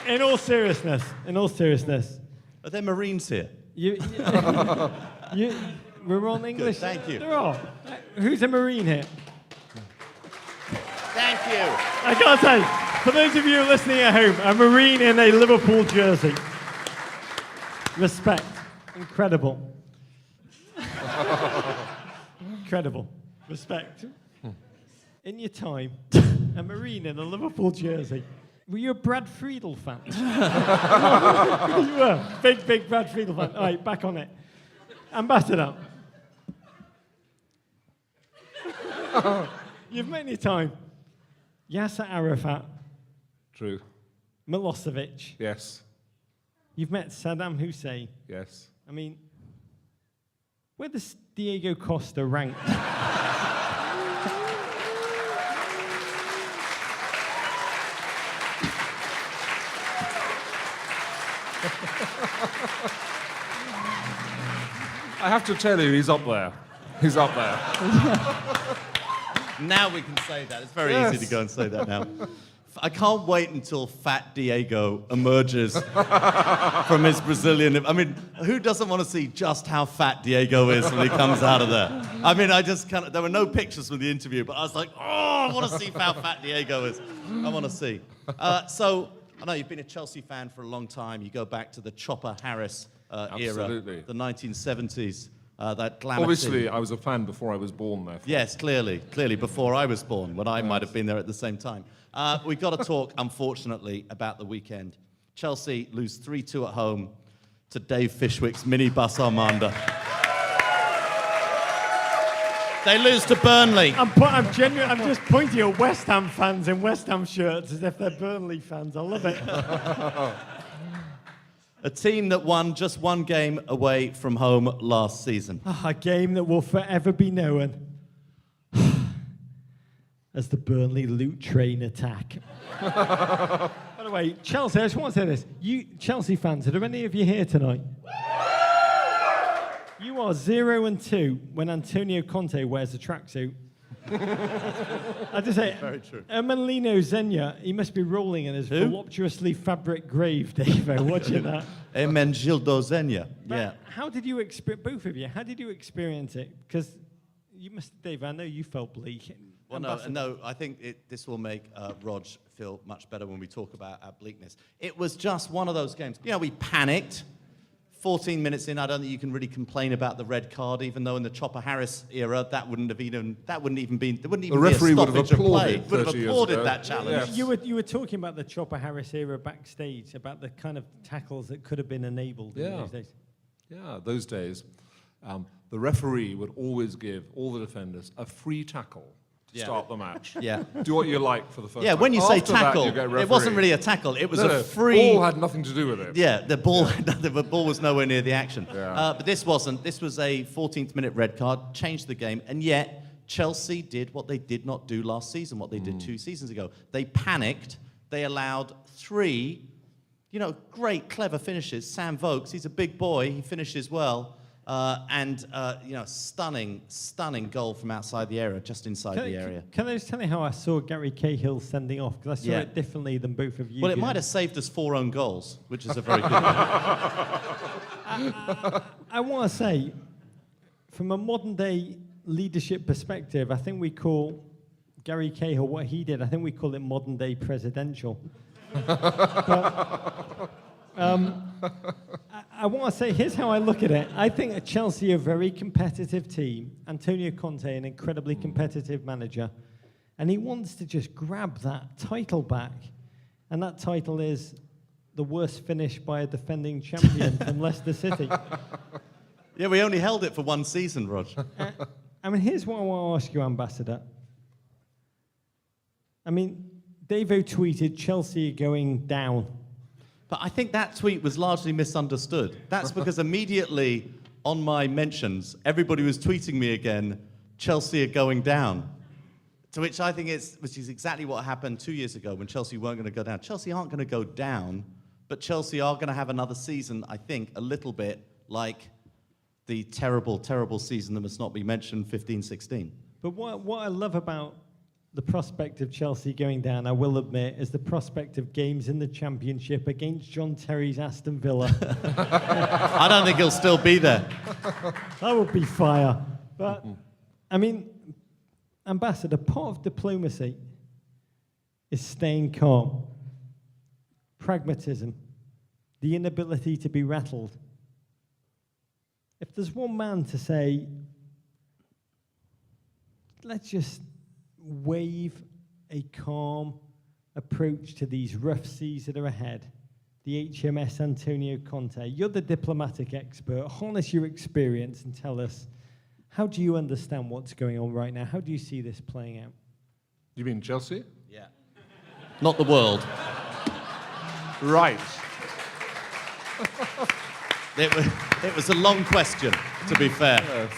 In all seriousness, Are there Marines here? We're on English. Good, thank you. There are. Who's a Marine here? Thank you. I gotta say, for those of you listening at home, a Marine in a Liverpool jersey. Respect. Incredible. Incredible. Respect. In your time, a Marine in a Liverpool jersey. Were you a Brad Friedel fan? You were. Big Brad Friedel fan. All right, back on it. Ambassador. You've met in your time Yasser Arafat, True. Milosevic. Yes. You've met Saddam Hussein. Yes. I mean, where does Diego Costa rank? I have to tell you, he's up there. He's up there. Now we can say that. It's very easy to go and say that now. I can't wait until Fat Diego emerges from his Brazilian. I mean, who doesn't want to see just how fat Diego is when he comes out of there? I mean, there were no pictures from the interview, but I was like, oh, I want to see how fat Diego is. I want to see. So, I know you've been a Chelsea fan for a long time. You go back to the Chopper Harris era, the 1970s. That glamour Obviously, team. I was a fan before I was born, therefore. Yes, clearly, before I was born, when I might have been there at the same time. We've got to talk, unfortunately, about the weekend. Chelsea lose 3-2 at home to Dave Fishwick's minibus Armanda. They lose to Burnley. I'm just pointing at West Ham fans in West Ham shirts as if they're Burnley fans. I love it. A team that won just one game away from home last season. A game that will forever be known as the Burnley loot train attack. By the way, Chelsea, I just want to say this. You Chelsea fans, are there any of you here tonight? You are 0-2 when Antonio Conte wears a tracksuit. I just say, very true. Emelino Zenya, he must be rolling in his voluptuously fabric grave, Davo, watching that. Emengildo Zenya, yeah. How did you experience, both of you, how did you experience it? Because you must, Dave, I know you felt bleak. Well, no, I think this will make Rog feel much better when we talk about our bleakness. It was just one of those games. You know, we panicked. 14 minutes in, I don't think you can really complain about the red card, even though in the Chopper Harris era, there wouldn't even be a referee would have stoppage of play. applauded Would have 30 years applauded ago. that challenge. Yes. You were talking about the Chopper Harris era backstage, about the kind of tackles that could have been enabled in those days. Yeah, those days, the referee would always give all the defenders a free tackle to start the match. Yeah. Do what you like for the first time. When you say After that, tackle, you get it referee. wasn't really a tackle. It was No, a free. Ball had nothing to do with it. Yeah, the ball was nowhere near the action. Yeah. But this wasn't. This was a 14th minute red card, changed the game, and yet Chelsea did what they did not do last season, what they did 2 seasons ago. They panicked. They allowed 3, great, clever finishes. Sam Vokes, he's a big boy. He finishes well. Stunning goal from outside the area, just inside the area. Can I just tell you how I saw Gary Cahill sending off? Because I saw it differently than both of you. Well, it might have saved us 4 own goals, which is a very good thing. I want to say, from a modern day leadership perspective, I think we call Gary Cahill what he did. I think we call it modern day presidential. I want to say, here's how I look at it. I think Chelsea are a very competitive team. Antonio Conte, an incredibly competitive manager. And he wants to just grab that title back. And that title is the worst finish by a defending champion from Leicester City. Yeah, we only held it for 1 season, Rog. Here's what I want to ask you, Ambassador. Davo tweeted Chelsea going down. But I think that tweet was largely misunderstood. That's because immediately on my mentions, everybody was tweeting me again, Chelsea are going down. To which I think which is exactly what happened 2 years ago when Chelsea weren't going to go down. Chelsea aren't going to go down, but Chelsea are going to have another season, I think, a little bit like the terrible, terrible season that must not be mentioned, 15-16. But what I love about the prospect of Chelsea going down, I will admit, is the prospect of games in the Championship against John Terry's Aston Villa. I don't think he'll still be there. That would be fire. But, I mean, Ambassador, part of diplomacy is staying calm, pragmatism, the inability to be rattled. If there's one man to say, let's just wave a calm approach to these rough seas that are ahead, the HMS Antonio Conte. You're the diplomatic expert. Harness your experience and tell us, how do you understand what's going on right now? How do you see this playing out? You mean Chelsea? Yeah. Not the world. Right. It was a long question, to be fair.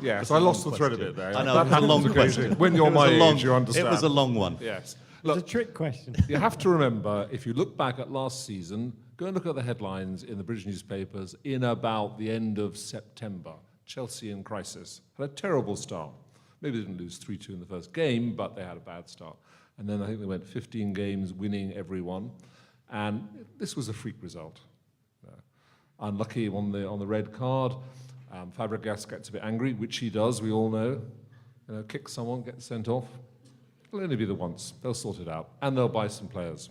Yes, I lost the thread a bit there. I know, That it was a happens long occasionally. question. When you're It was my a long- age, you understand. It was a long one. Yes. It's Look, a trick question. you have to remember, if you look back at last season, go and look at the headlines in the British newspapers in about the end of September. Chelsea in crisis. Had a terrible start. Maybe they didn't lose 3-2 in the first game, but they had a bad start. And then I think they went 15 games, winning every one. And this was a freak result. Unlucky on the red card. Fabregas gets a bit angry, which he does, we all know. Kicks someone, gets sent off. It'll only be the once. They'll sort it out. And they'll buy some players.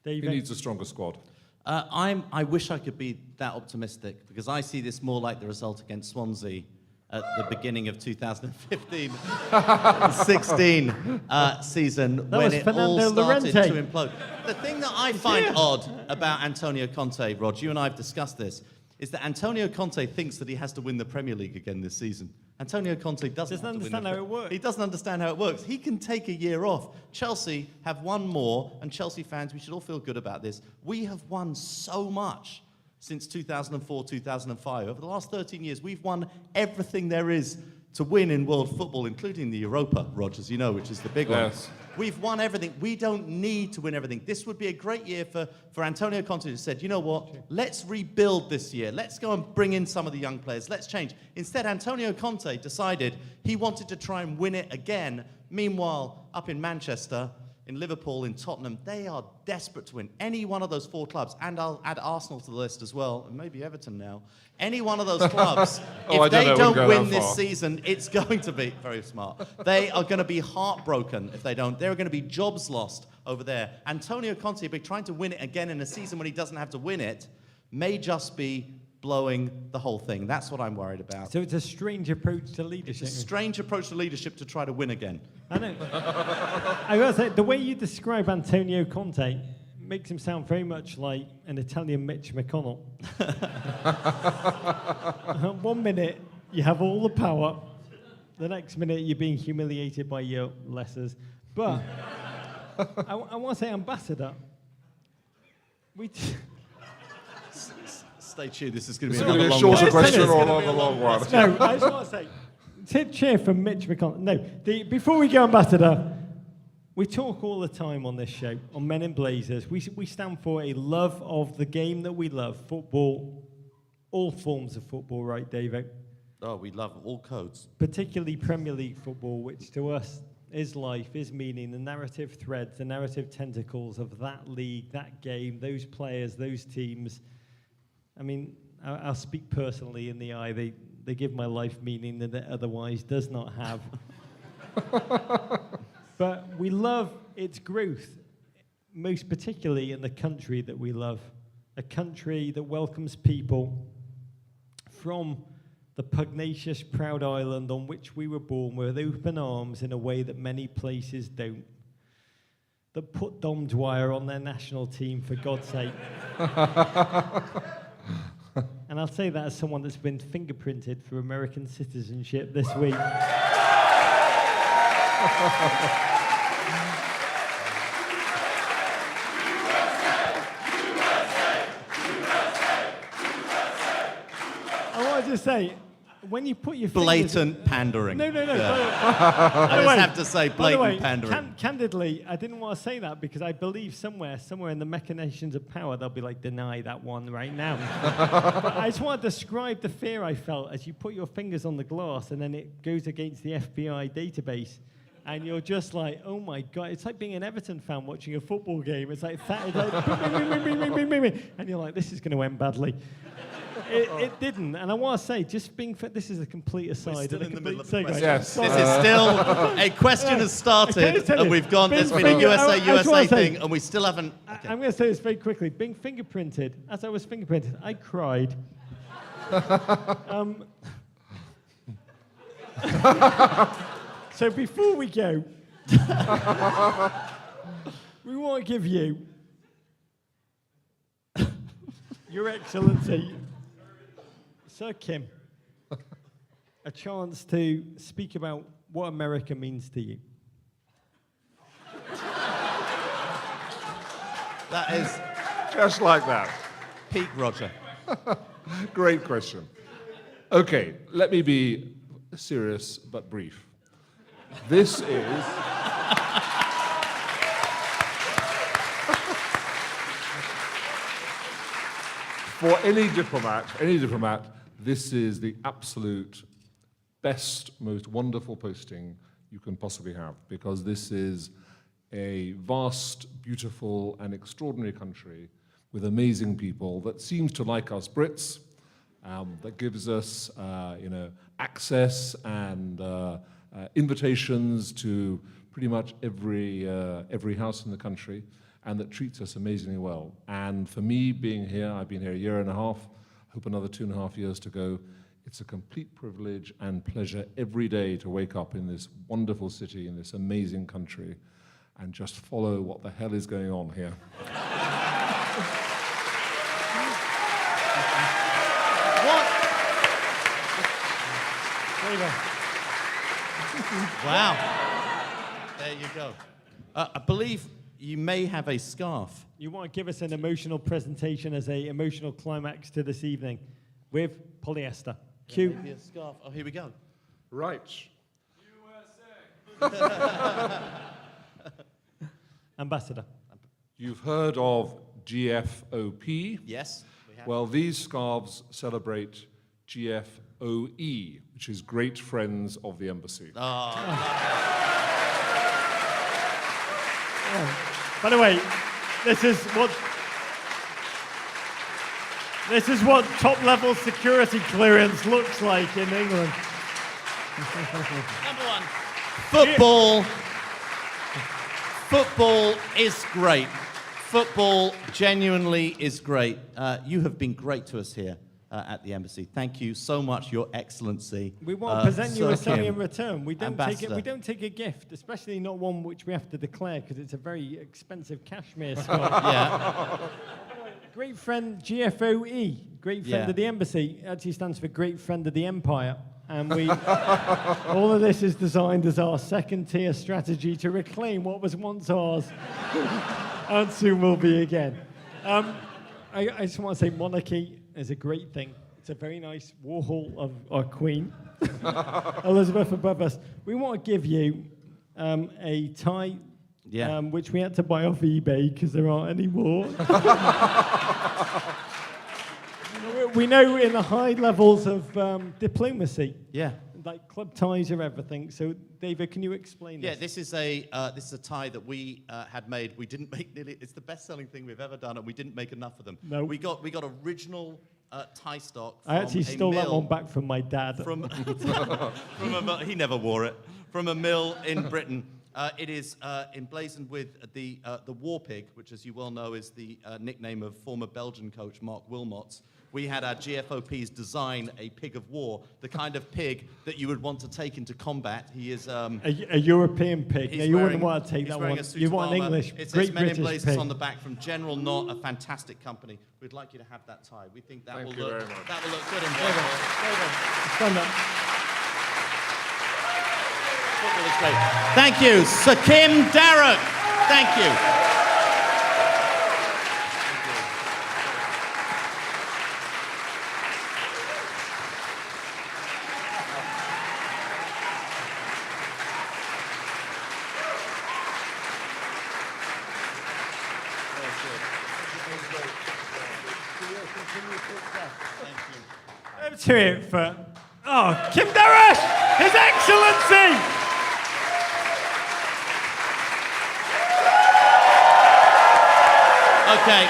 He needs a stronger squad. I wish I could be that optimistic, because I see this more like the result against Swansea at the beginning of 2015-16 season, when it all started to implode. The thing that I find odd about Antonio Conte, Rog, you and I have discussed this, is that Antonio Conte thinks that he has to win the Premier League again this season. Antonio Conte doesn't understand how it works. He doesn't understand how it works. He can take a year off. Chelsea have won more, and Chelsea fans, we should all feel good about this. We have won so much since 2004, 2005. Over the last 13 years, we've won everything there is to win in world football, including the Europa, Rog, as you know, which is the big one. We've won everything. We don't need to win everything. This would be a great year for Antonio Conte, who said, you know what, let's rebuild this year. Let's go and bring in some of the young players. Let's change. Instead, Antonio Conte decided he wanted to try and win it again. Meanwhile, up in Manchester, in Liverpool, in Tottenham, they are desperate to win. Any one of those four clubs, and I'll add Arsenal to the list as well, and maybe Everton now. Any one of those clubs, if they don't win this season, it's going to be very smart. They are going to be heartbroken if they don't. There are going to be jobs lost over there. Antonio Conte, by trying to win it again in a season when he doesn't have to win it, may just be blowing the whole thing. That's what I'm worried about. So it's a strange approach to leadership. It's a strange approach to leadership to try to win again. I know. I gotta say, the way you describe Antonio Conte makes him sound very much like an Italian Mitch McConnell. 1 minute, you have all the power. The next minute, you're being humiliated by your lessers. But I want to say, Ambassador, Stay tuned. This is going to Is be it going to be a another long shorter one. question or a long one? No, I just want to say, tip cheer for Mitch McConnell. No, before we go, Ambassador, we talk all the time on this show, on Men in Blazers. We stand for a love of the game that we love, football, all forms of football, right, David? Oh, we love all codes. Particularly Premier League football, which to us is life, is meaning, the narrative threads, the narrative tentacles of that league, that game, those players, those teams. I mean, I'll speak personally in the eye. They give my life meaning that it otherwise does not have. But we love its growth, most particularly in the country that we love, a country that welcomes people from the pugnacious, proud island on which we were born with open arms in a way that many places don't, that put Dom Dwyer on their national team, for God's sake. And I'll say that as someone that's been fingerprinted for American citizenship this week. say, when you put your Blatant pandering. No. I just have to say, blatant pandering. Candidly, I didn't want to say that because I believe somewhere in the machinations of power, they'll be like, deny that one right now. But I just want to describe the fear I felt as you put your fingers on the glass and then it goes against the FBI database. And you're just like, oh my God. It's like being an Everton fan watching a football game. It's like, and you're like, this is going to end badly. It didn't, and I want to say, just being this is a complete aside. We're still in the middle of the segue. question. Yes. This is still a question has started, and we've gone. There's been a USA thing, and we still haven't. Okay. I'm going to say this very quickly. Being fingerprinted, as I was fingerprinted, I cried. So before we go, we want to give you, Your Excellency, Sir Kim, a chance to speak about what America means to you. That is Just like that. peak Roger. Great question. Okay, let me be serious but brief. This is... For any diplomat, this is the absolute best, most wonderful posting you can possibly have, because this is a vast, beautiful, and extraordinary country with amazing people that seems to like us Brits, that gives us, access and invitations to pretty much every house in the country, and that treats us amazingly well. And for me, being here, I've been here a year and a half, hope another 2.5 years to go. It's a complete privilege and pleasure every day to wake up in this wonderful city, in this amazing country, and just follow what the hell is going on here. Wow. There you go. I believe you may have a scarf. You want to give us an emotional presentation as an emotional climax to this evening with polyester. Cue. Maybe a scarf. Oh, here we go. Right. Ambassador. You've heard of GFOP? Yes, we have. Well, these scarves celebrate GFOE, which is Great Friends of the Embassy. By the way, this is what top-level security clearance looks like in England. Number one, football is great. Football genuinely is great. You have been great to us here at the embassy. Thank you so much, Your Excellency. We want to present you Sir with something Kim, in return. We don't take it. Ambassador. We don't take a gift, especially not one which we have to declare because it's a very expensive cashmere scarf. Yeah. Great friend GFOE, great friend Yeah. of the embassy, actually stands for Great Friend of the Empire. And we, all of this is designed as our second-tier strategy to reclaim what was once ours and soon will be again. I just want to say monarchy is a great thing. It's a very nice Warhol of our Queen, Elizabeth above us. We want to give you a tie, which we had to buy off eBay because there aren't any more. We know in the high levels of diplomacy, like club ties are everything. So, David, can you explain this? Yeah, this is a tie that we had made. We didn't make nearly. It's the best-selling thing we've ever done, and we didn't make enough of them. No. We got original tie stock. I actually from a stole that mill one back from my dad. He never wore it. From a mill in Britain. It is emblazoned with the War Pig, which, as you well know, is the nickname of former Belgian coach Mark Wilmots. We had our GFOPs design a pig of war, the kind of pig that you would want to take into combat. He is a European pig. He's No, you wouldn't wearing- want to take he's that wearing one. a suit You of want an armor. English, It says great Men in British Blazers pig. on the back from General Knott, a fantastic company. We'd like you to have that tie. We think that Thank will you look very much. that will look good in football. Stand up. Football is great. Thank you, Sir Kim Darroch. Thank you. Let's hear it for Kim Darroch, His Excellency. Okay.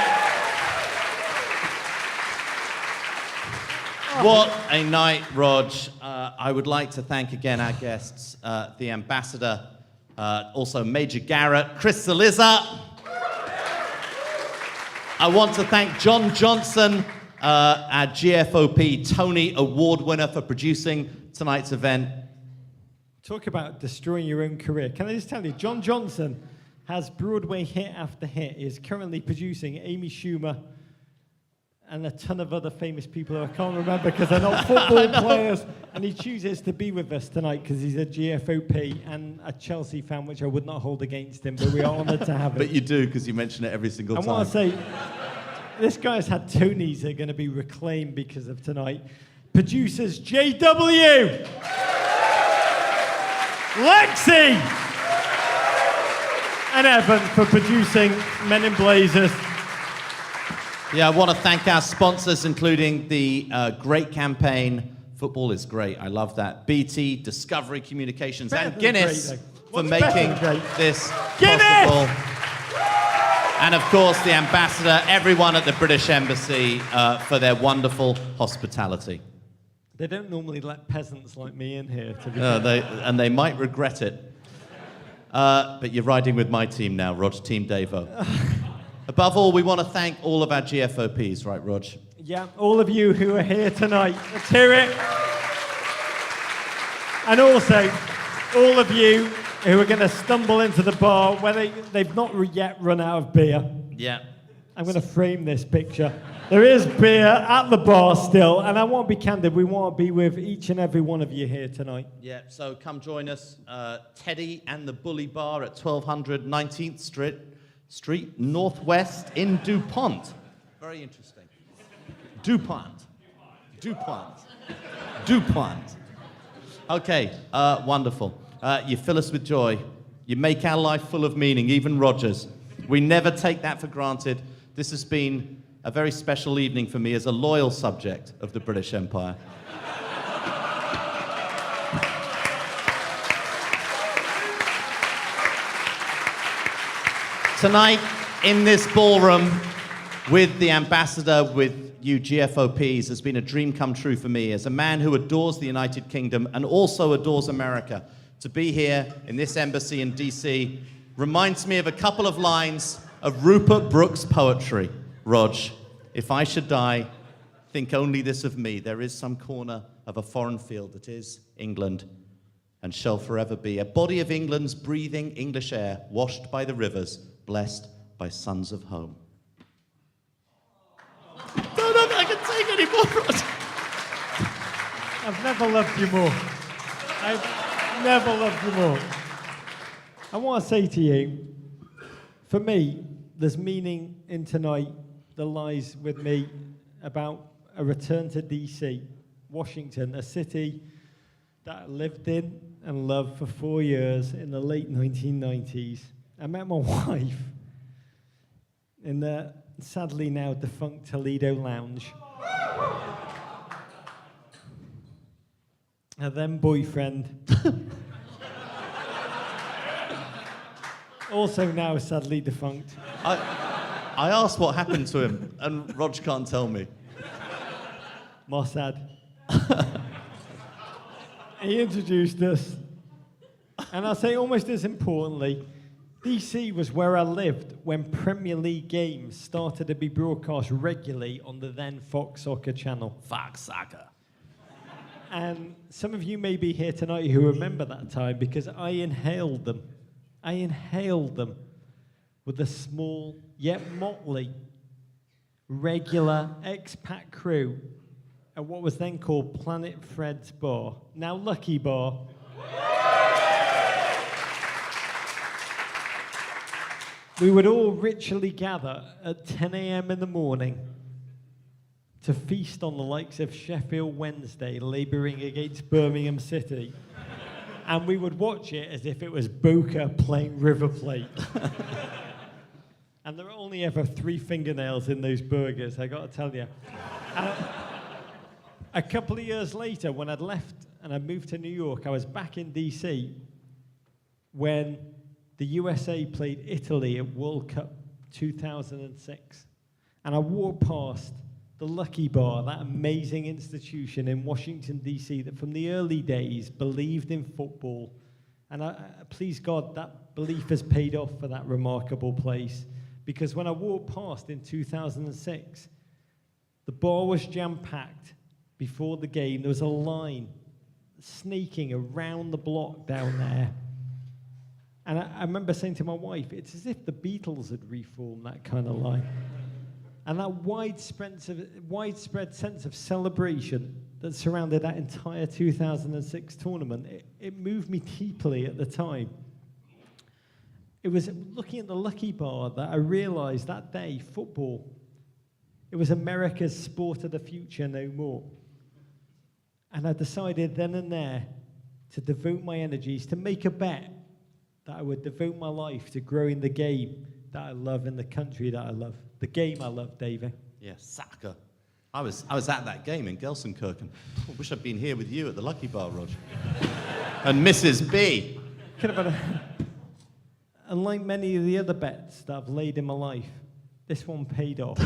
What a night, Rog. I would like to thank again our guests, the ambassador, also Major Garrett, Chris Cillizza. I want to thank John Johnson, our GFOP Tony Award winner for producing tonight's event. Talk about destroying your own career. Can I just tell you, John Johnson has Broadway hit after hit. He is currently producing Amy Schumer and a ton of other famous people who I can't remember because they're not football players. And he chooses to be with us tonight because he's a GFOP and a Chelsea fan, which I would not hold against him, but we are honoured to have him. But you do, because you mention it every single time. I want to say, this guy's had Tonys that are going to be reclaimed because of tonight. Producers JW, Lexi, and Evan for producing Men in Blazers. Yeah, I want to thank our sponsors, including the great campaign, Football is Great. I love that. BT, Discovery Communications, and Guinness for making this possible. And of course, the ambassador, everyone at the British Embassy for their wonderful hospitality. They don't normally let peasants like me in here, to be and they might regret it. But you're riding with my team now, Rog, Team Davo. Above all, we want to thank all of our GFOPs, right, Rog? Yeah, all of you who are here tonight. Let's hear it. And also, all of you who are going to stumble into the bar where they've not yet run out of beer. Yeah. I'm going to frame this picture. There is beer at the bar still, and I want to be candid. We want to be with each and every one of you here tonight. Yeah, so come join us. Teddy and the Bully Bar at 1200 19th Street, Northwest in DuPont. Very interesting. DuPont. Okay, wonderful. You fill us with joy. You make our life full of meaning, even Rogers. We never take that for granted. This has been a very special evening for me as a loyal subject of the British Empire. Tonight, in this ballroom, with the ambassador, with you GFOPs, has been a dream come true for me as a man who adores the United Kingdom and also adores America. To be here in this embassy in D.C. reminds me of a couple of lines of Rupert Brooke's poetry. Rog, if I should die, think only this of me. There is some corner of a foreign field that is England and shall forever be a body of England's breathing English air, washed by the rivers, blessed by sons of home. I don't think I can take any more. I've never loved you more. I've never loved you more. I want to say to you, for me, there's meaning in tonight that lies with me about a return to D.C., Washington, a city that I lived in and loved for 4 years in the late 1990s. I met my wife in the sadly now defunct Toledo Lounge. Her then boyfriend, also now sadly defunct. I asked what happened to him, and Rog can't tell me. Mossad. He introduced us. And I'll say almost as importantly, DC was where I lived when Premier League games started to be broadcast regularly on the then Fox Soccer channel. Fox Soccer. And some of you may be here tonight who remember that time because I inhaled them. I inhaled them with a small yet motley regular expat crew at what was then called Planet Fred's Bar, now Lucky Bar. We would all ritually gather at 10 a.m. in the morning to feast on the likes of Sheffield Wednesday labouring against Birmingham City. And we would watch it as if it was Boca playing River Plate. And there are only ever 3 fingernails in those burgers, I got to tell you. A couple of years later, when I'd left and I moved to New York, I was back in D.C. when the USA played Italy at World Cup 2006. And I walked past the Lucky Bar, that amazing institution in Washington, D.C., that from the early days believed in football. And please God, that belief has paid off for that remarkable place. Because when I walked past in 2006, the bar was jam-packed before the game. There was a line sneaking around the block down there. And I remember saying to my wife, it's as if the Beatles had reformed that kind of line. And that widespread sense of celebration that surrounded that entire 2006 tournament, it moved me deeply at the time. It was looking at the Lucky Bar that I realized that day, football, it was America's sport of the future no more. And I decided then and there to devote my energies, to make a bet that I would devote my life to growing the game that I love in the country that I love. The game I love, David. Yeah, soccer. I was at that game in Gelsenkirchen. I wish I'd been here with you at the Lucky Bar, Rog. And Mrs. B. Could have been unlike many of the other bets that I've laid in my life, this one paid off.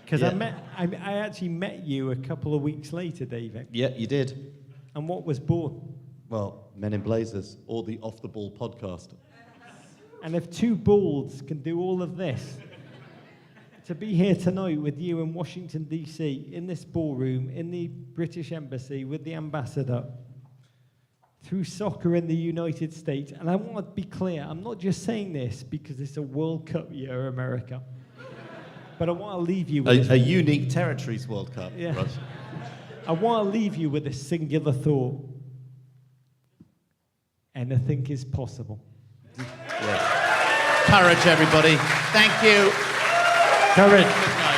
Because I actually met you a couple of weeks later, David. Yeah, you did. And what was born? Well, Men in Blazers, or the Off the Ball podcast. And if 2 balls can do all of this, to be here tonight with you in Washington, D.C., in this ballroom, in the British Embassy, with the ambassador, through soccer in the United States, and I want to be clear, I'm not just saying this because it's a World Cup year, America, but I want to leave you with a unique territories World Cup, yeah. Rog. I want to leave you with a singular thought. Anything is possible. Yeah. Courage, everybody. Thank you. Courage. Good night.